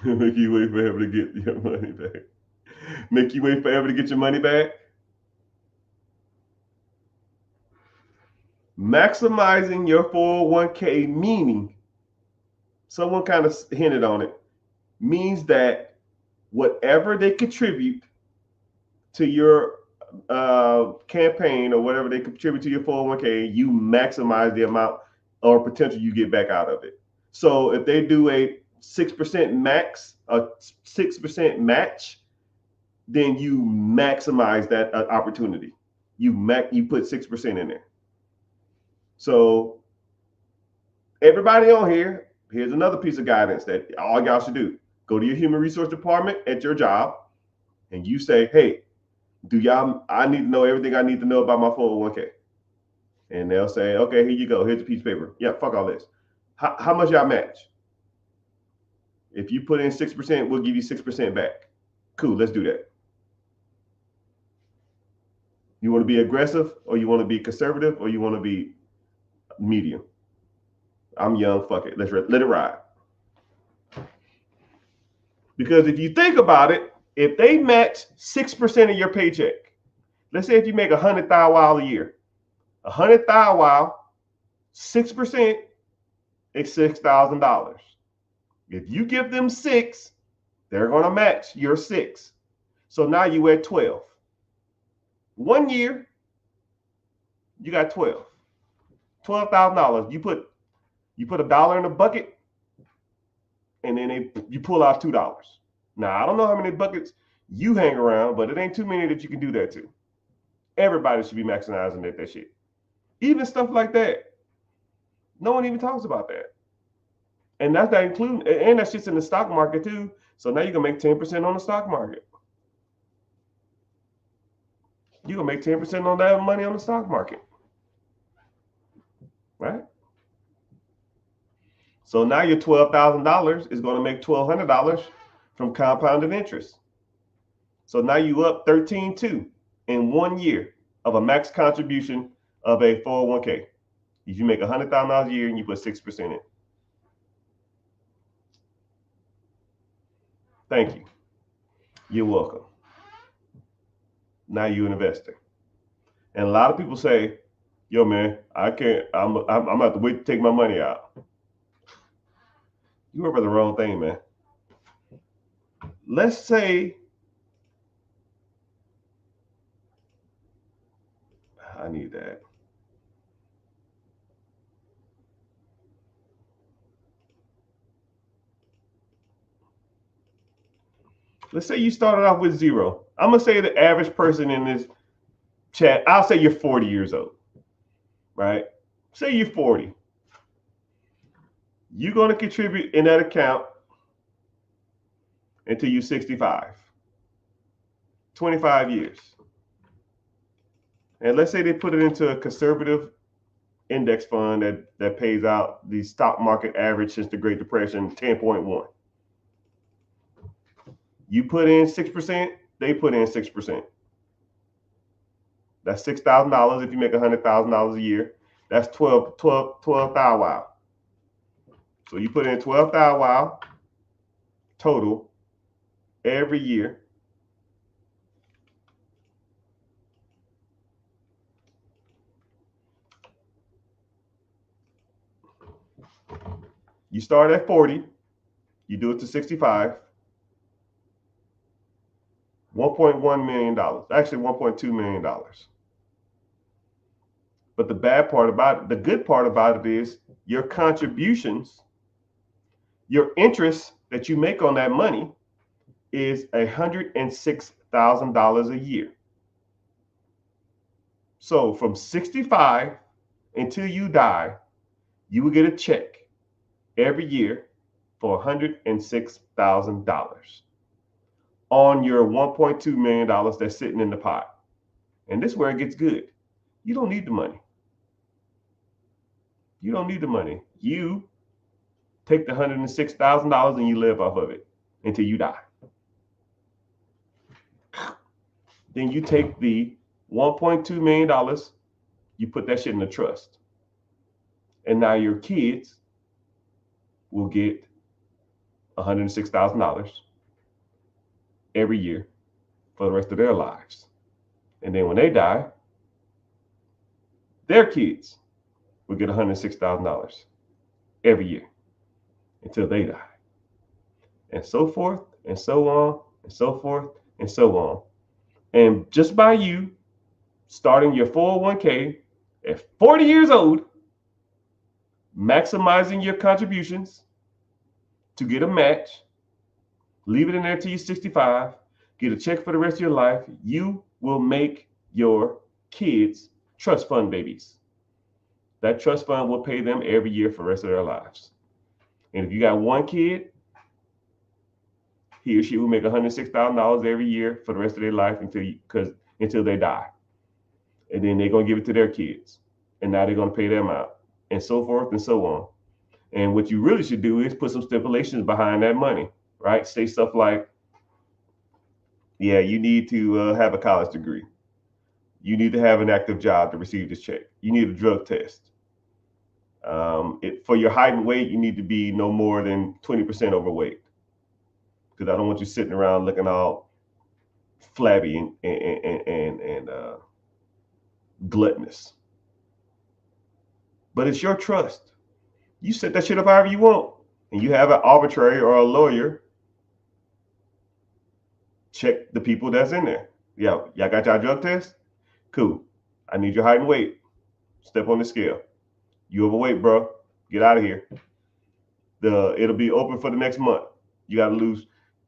Make you wait forever to get your money back. Make you wait forever to get your money back. Maximizing your 401k meaning, someone kind of hinted on it, means that whatever they contribute to your campaign or whatever they contribute to your 401k, you maximize the amount or potential you get back out of it. So if they do a 6% max, a 6% match, then you maximize that opportunity. You put 6% in there. So everybody on here, here's another piece of guidance that all y'all should do. Go to your human resource department at your job and you say, hey, I need to know everything I need to know about my 401k. And they'll say, okay, here you go. Here's a piece of paper. Yeah, fuck all this. How much y'all match? If you put in 6%, we'll give you 6% back. Cool, let's do that. You want to be aggressive or you want to be conservative or you want to be medium? I'm young, fuck it. Let it ride. Because if you think about it, if they match 6% of your paycheck, let's say if you make $100,000 a year, 100,000, 6% is $6,000. If you give them 6, they're going to match your 6. So now you at 12. 1 year, you got 12. $12,000. You put $1 in a bucket, and then you pull out $2. Now I don't know how many buckets you hang around, but it ain't too many that you can do that to. Everybody should be maximizing that shit. Even stuff like that. No one even talks about that. And that's not including, and that shit's in the stock market too. So now you can make 10% on the stock market. You can make 10% on that money on the stock market. Right? So now your $12,000 is going to make $1,200 from compounded interest. So now you up 13.2 in 1 year of a max contribution of a 401k. If you make $100,000 a year and you put 6% in. Thank you. You're welcome. Now you're an investor. And a lot of people say, yo, man, I can't, I'm going to have to wait to take my money out. You worry about the wrong thing, man. Let's say I need that. Let's say you started off with zero. I'm gonna say the average person in this chat, I'll say you're 40 years old, right? Say you're 40. You're gonna contribute in that account until you're 65. 25 years. And let's say they put it into a conservative index fund that pays out the stock market average since the Great Depression, 10.1. You put in 6%, they put in 6%. That's $6,000 if you make $100,000 a year. That's 12 thou wow. So you put in 12 thou wow total every year. You start at 40, you do it to 65, $1.1 million, actually $1.2 million. But the bad part about it, the good part about it is your contributions, your interest that you make on that money is $106,000 a year. So from 65 until you die, you will get a check every year for $106,000 on your $1.2 million that's sitting in the pot. And this is where it gets good. You don't need the money. You don't need the money. You take the $106,000 and you live off of it until you die. Then you take the $1.2 million, you put that shit in the trust. And now your kids will get $106,000 every year for the rest of their lives. And then when they die, their kids will get $106,000 every year until they die. And so forth, and so on, and so forth, and so on. And just by you starting your 401k at 40 years old, maximizing your contributions to get a match, leave it in there till you're 65, get a check for the rest of your life, you will make your kids trust fund babies. That trust fund will pay them every year for the rest of their lives. And if you got one kid, he or she will make $106,000 every year for the rest of their life until they die. And then they're going to give it to their kids. And now they're going to pay them out. And so forth and so on. And what you really should do is put some stipulations behind that money, right? Say stuff like, yeah, you need to have a college degree. You need to have an active job to receive this check. You need a drug test. For your height and weight, you need to be no more than 20% overweight. Because I don't want you sitting around looking all flabby and gluttonous. But it's your trust. You set that shit up however you want. And you have an arbitrary or a lawyer check the people that's in there. Yeah, y'all got y'all drug test? Cool. I need your height and weight. Step on the scale. You overweight, bro. Get out of here. It'll be open for the next month. You got to lose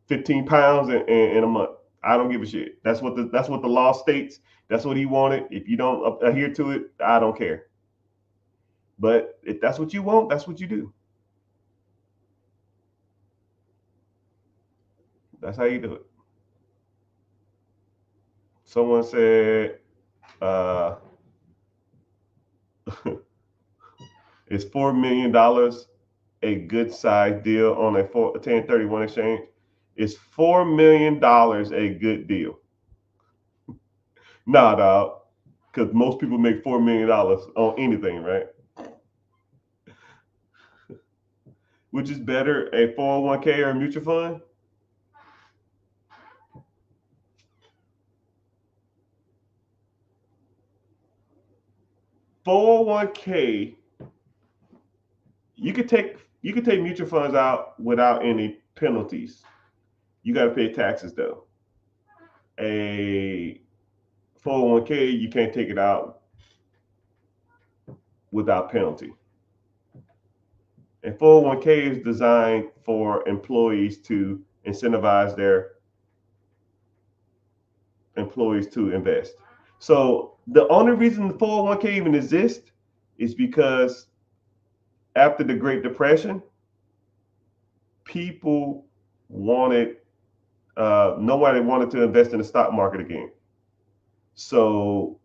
15 pounds in a month. I don't give a shit. That's what the law states. That's what he wanted. If you don't adhere to it, I don't care. But if that's what you want, that's what you do. That's how you do it. Someone said, is $4 million a good size deal on a 1031 exchange? Is $4 million a good deal? Nah, dog. Because most people make $4 million on anything, right? Which is better, a 401k or a mutual fund? 401k, you could take You can take mutual funds out without any penalties. You got to pay taxes though. A 401k, you can't take it out without penalty. And 401k is designed for employees to incentivize their employees to invest. So the only reason the 401k even exists is because after the Great Depression, people wanted nobody wanted to invest in the stock market again. So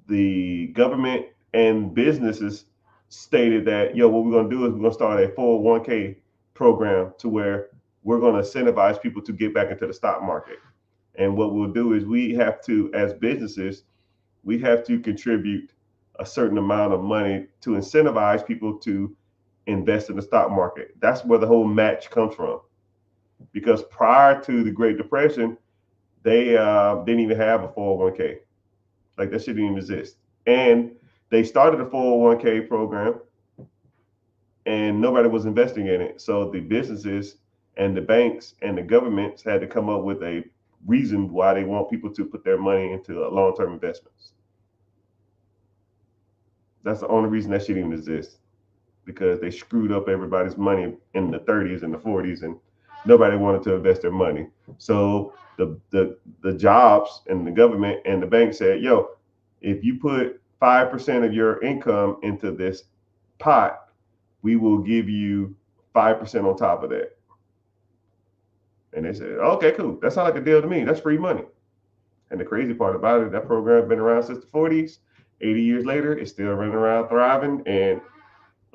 the government and businesses stated that, yo, what we're going to do is we're going to start a 401k program to where we're going to incentivize people to get back into the stock market. And what we'll do is we have to, as businesses, we have to contribute a certain amount of money to incentivize people to invest in the stock market. That's where the whole match comes from. Because prior to the Great Depression, they didn't even have a 401k. Like that shit didn't even exist. And they started a 401k program and nobody was investing in it. So the businesses and the banks and the governments had to come up with a reason why they want people to put their money into long-term investments. That's the only reason that shit even exists, because they screwed up everybody's money in the 30s and the 40s, and nobody wanted to invest their money. So the jobs and the government and the bank said, yo, if you put 5% of your income into this pot, we will give you 5% on top of that. And they said, okay, cool. That sounds like a deal to me. That's free money. And the crazy part about it, that program's been around since the 40s. 80 years later, it's still running around thriving, and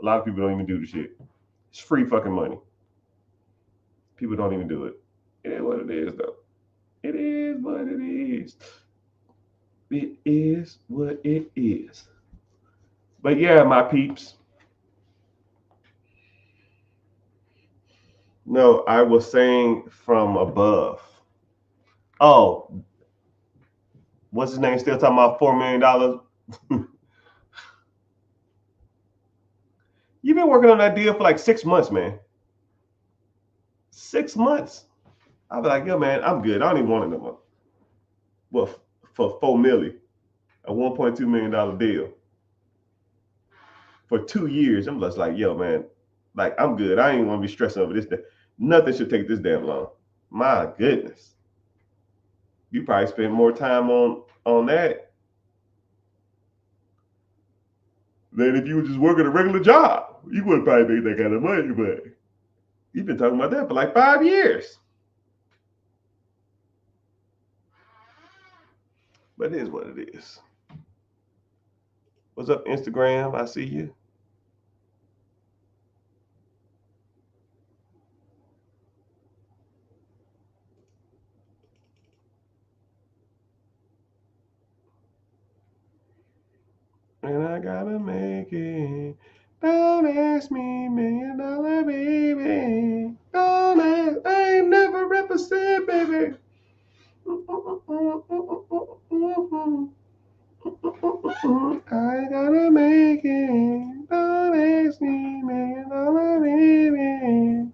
a lot of people don't even do the shit. It's free fucking money. People don't even do it. It is what it is, though. It is what it is. It is what it is. But yeah, my peeps. No, I was saying from above. Oh, what's his name? Still talking about $4 million? You've been working on that deal for like 6 months, man. 6 months. I'll be like, yo, man, I'm good. I don't even want it no more. Well, for $4 million, a $1.2 million deal for 2 years, I'm just like, yo, man, like I'm good. I ain't want to be stressing over this. Nothing should take this damn long. My goodness. You probably spend more time on that than if you were just working a regular job. You wouldn't probably make that kind of money, but you've been talking about that for like 5 years. But it is what it is. What's up, Instagram? I see you. And I gotta make it. Don't ask me, $1 million baby. Don't ask. I ain't never represent, baby. I gotta make it. Don't ask me, $1 million baby.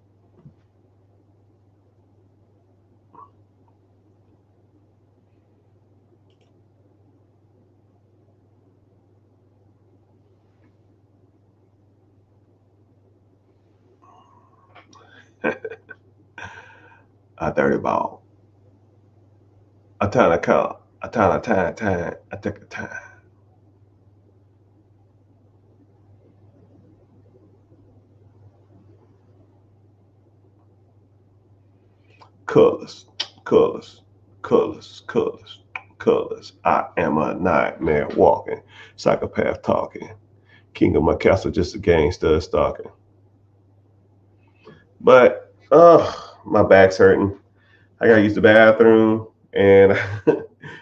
A dirty ball. A ton of count. A ton of time. I took a time. Colors. I am a nightmare walking, psychopath talking. King of my castle, just a gangster stalking. But my back's hurting. I gotta use the bathroom, and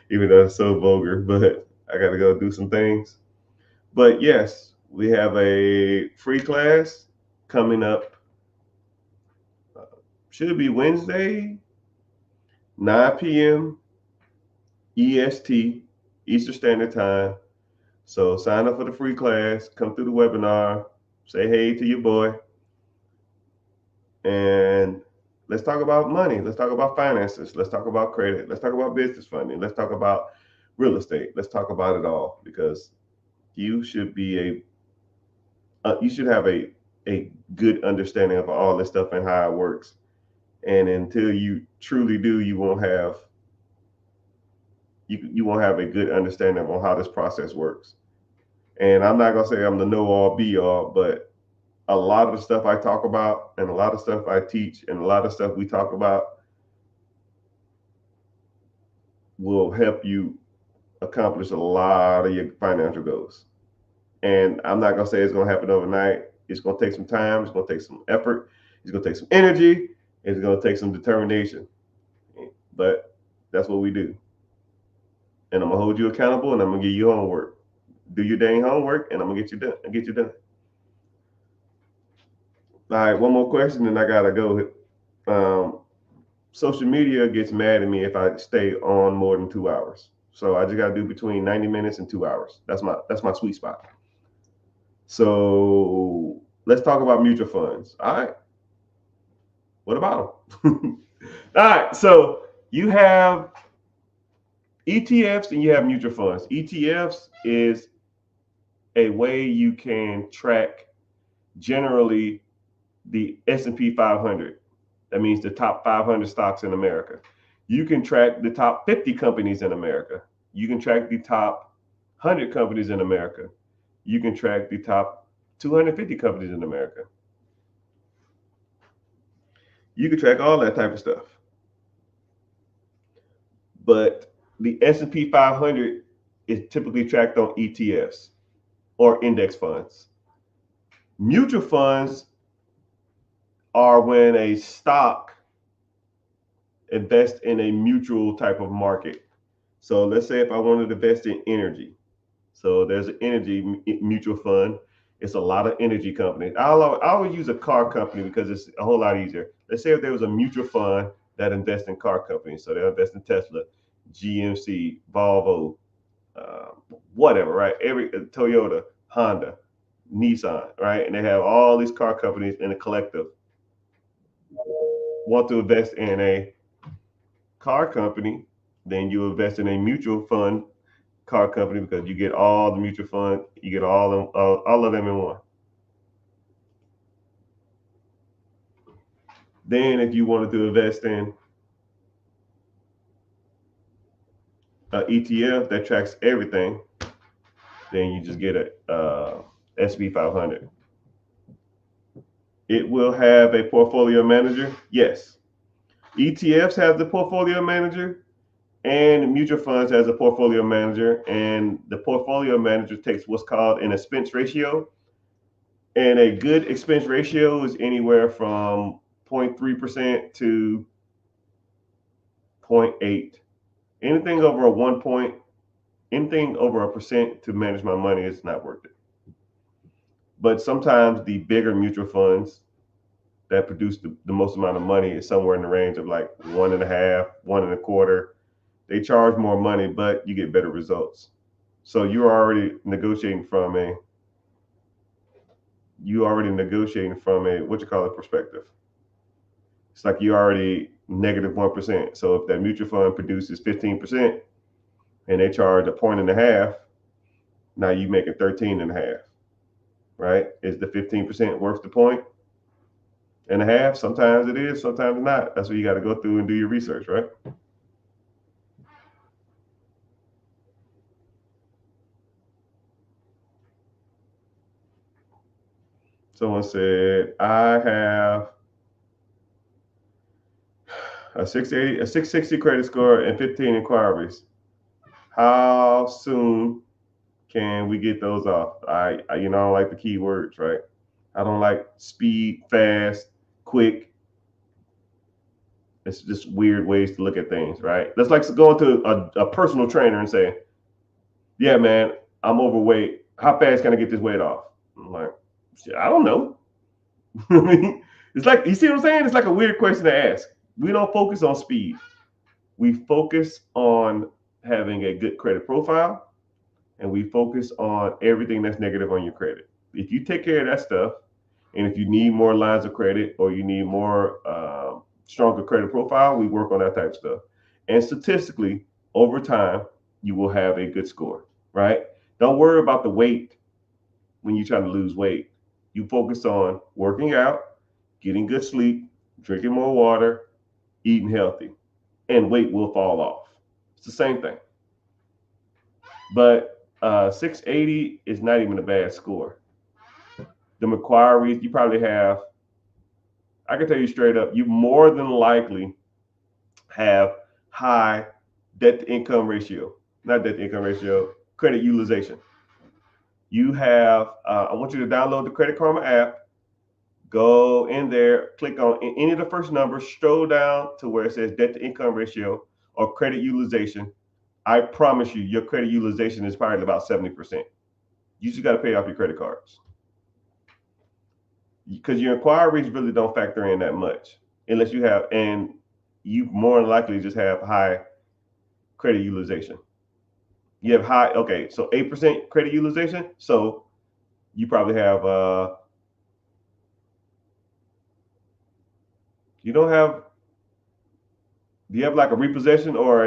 even though it's so vulgar, but I gotta go do some things. But yes, we have a free class coming up. Should be Wednesday, 9 p.m. EST, Eastern Standard Time. So sign up for the free class, come through the webinar, say hey to your boy. And let's talk about money. Let's talk about finances. Let's talk about credit. Let's talk about business funding. Let's talk about real estate. Let's talk about it all, because you should be you should have a good understanding of all this stuff and how it works. And until you truly do, you won't have a good understanding on how this process works. And I'm not gonna say I'm the know all be all, but a lot of the stuff I talk about and a lot of stuff I teach and a lot of stuff we talk about will help you accomplish a lot of your financial goals. And I'm not gonna say it's gonna happen overnight. It's gonna take some time. It's gonna take some effort. It's gonna take some energy. It's gonna take some determination. But that's what we do. And I'm gonna hold you accountable, and I'm gonna give you homework. Do your dang homework, and I'm gonna get you done. I'll get you done. All right, one more question, and I gotta go. Um, Social media gets mad at me if I stay on more than 2 hours. So I just gotta do between 90 minutes and 2 hours. That's my sweet spot. So let's talk about mutual funds. All right. What about them? All right. So you have ETFs and you have mutual funds. ETFs is a way you can track generally the S&P 500. That means the top 500 stocks in America. You can track the top 50 companies in America. You can track the top 100 companies in America. You can track the top 250 companies in America. You can track all that type of stuff. But the S&P 500 is typically tracked on ETFs or index funds. Mutual funds are when a stock invests in a mutual type of market. So let's say if I wanted to invest in energy. So there's an energy mutual fund. It's a lot of energy companies. I always use a car company because it's a whole lot easier. Let's say if there was a mutual fund that invests in car companies. So they invest in Tesla, GMC, Volvo, whatever, right? Every Toyota, Honda, Nissan, right? And they have all these car companies in a collective want to invest in a car company, then you invest in a mutual fund car company because you get all the mutual fund, you get all of them in one. Then, if you wanted to invest in an ETF that tracks everything, then you just get a SP 500. It will have a portfolio manager. Yes, ETFs have the portfolio manager, and mutual funds has a portfolio manager, and the portfolio manager takes what's called an expense ratio. And a good expense ratio is anywhere from 0.3% to 0.8. Anything over a 1 point, anything over a percent to manage my money is not worth it. But sometimes the bigger mutual funds that produce the most amount of money is somewhere in the range of like 1.5, 1.25. They charge more money, but you get better results. So you're already negotiating from a what you call it perspective. It's like you already -1%. So if that mutual fund produces 15% and they charge a point and a half, now you make it 13.5, right? Is the 15% worth the point and a half? Sometimes it is, sometimes not. That's what you got to go through and do your research, right? Someone said, I have a 660 credit score and 15 inquiries. How soon can we get those off? I don't like the key words, right? I don't like speed, fast, quick. It's just weird ways to look at things, right? That's like going to a personal trainer and saying, yeah, man, I'm overweight. How fast can I get this weight off? I'm like, I don't know. It's like, you see what I'm saying? It's like a weird question to ask. We don't focus on speed. We focus on having a good credit profile, and we focus on everything that's negative on your credit. If you take care of that stuff, And if you need more lines of credit or you need more stronger credit profile, we work on that type of stuff. And statistically, over time, you will have a good score, right? Don't worry about the weight when you're trying to lose weight. You focus on working out, getting good sleep, drinking more water, eating healthy, and weight will fall off. It's the same thing. But 680 is not even a bad score. The Macquarie, you probably have, I can tell you straight up, you more than likely have high debt to income ratio, not debt to income ratio, credit utilization. You have, I want you to download the Credit Karma app, go in there, click on any of the first numbers, scroll down to where it says debt to income ratio or credit utilization. I promise you, your credit utilization is probably about 70%. You just got to pay off your credit cards because your inquiries really don't factor in that much unless you have, and you more than likely just have high credit utilization. You have high, okay, so 8% credit utilization. So you probably have, you don't have, do you have like a repossession or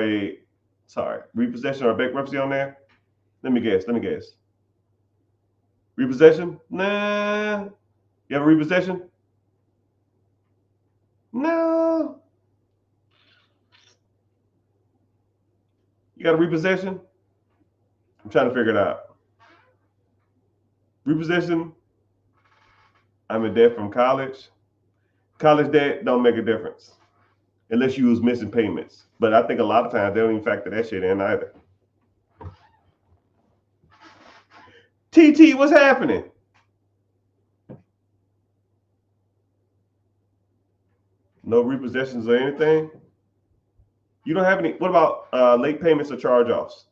repossession or bankruptcy on there? Let me guess. Repossession? Nah. You have a repossession? No. You got a repossession? I'm trying to figure it out. Repossession? I'm in debt from college. College debt don't make a difference unless you was missing payments. But I think a lot of times they don't even factor that shit in either. TT, what's happening? No repossessions or anything? You don't have any. What about late payments or charge-offs?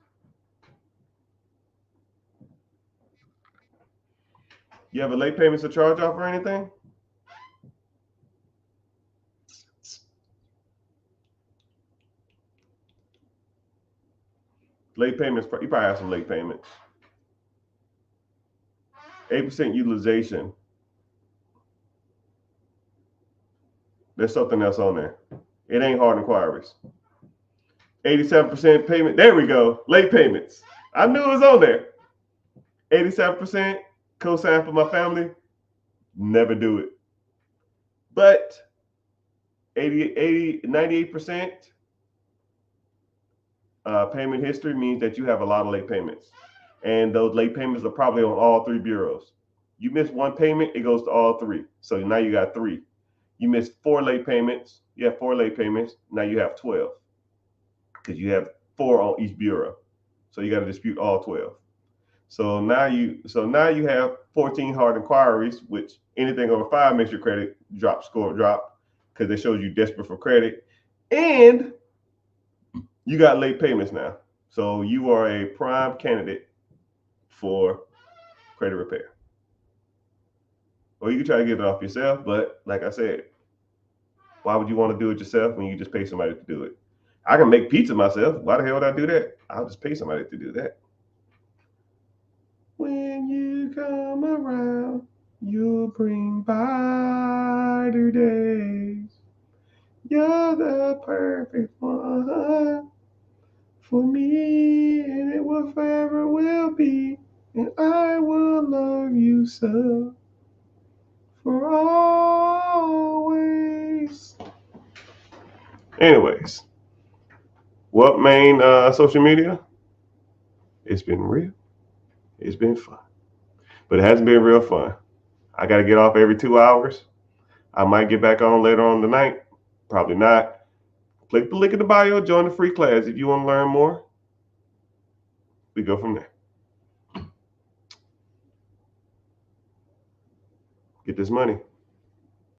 You have a late payments or charge-off or anything? Late payments, you probably have some late payments. 8% utilization. There's something else on there. It ain't hard inquiries. 87% payment. There we go. Late payments. I knew it was on there. 87% co-sign for my family. Never do it. But 98% payment history means that you have a lot of late payments. And those late payments are probably on all three bureaus. You miss one payment, it goes to all three. So now you got three. You missed 4 late payments. You have 4 late payments. Now you have 12 because you have 4 on each bureau. So you got to dispute all 12. So now you have 14 hard inquiries, which anything over 5 makes your credit score drop because it shows you desperate for credit. And you got late payments now. So you are a prime candidate for credit repair. Or you can try to get it off yourself, but like I said, why would you want to do it yourself when you just pay somebody to do it? I can make pizza myself. Why the hell would I do that? I'll just pay somebody to do that. When you come around, you'll bring brighter days. You're the perfect one for me, and it will forever will be, and I will love you so for always. Anyways, what main social media? It's been real. It's been fun, but it hasn't been real fun. I got to get off every 2 hours. I might get back on later on tonight. Probably not. Click the link in the bio. Join the free class if you want to learn more. We go from there. Get this money.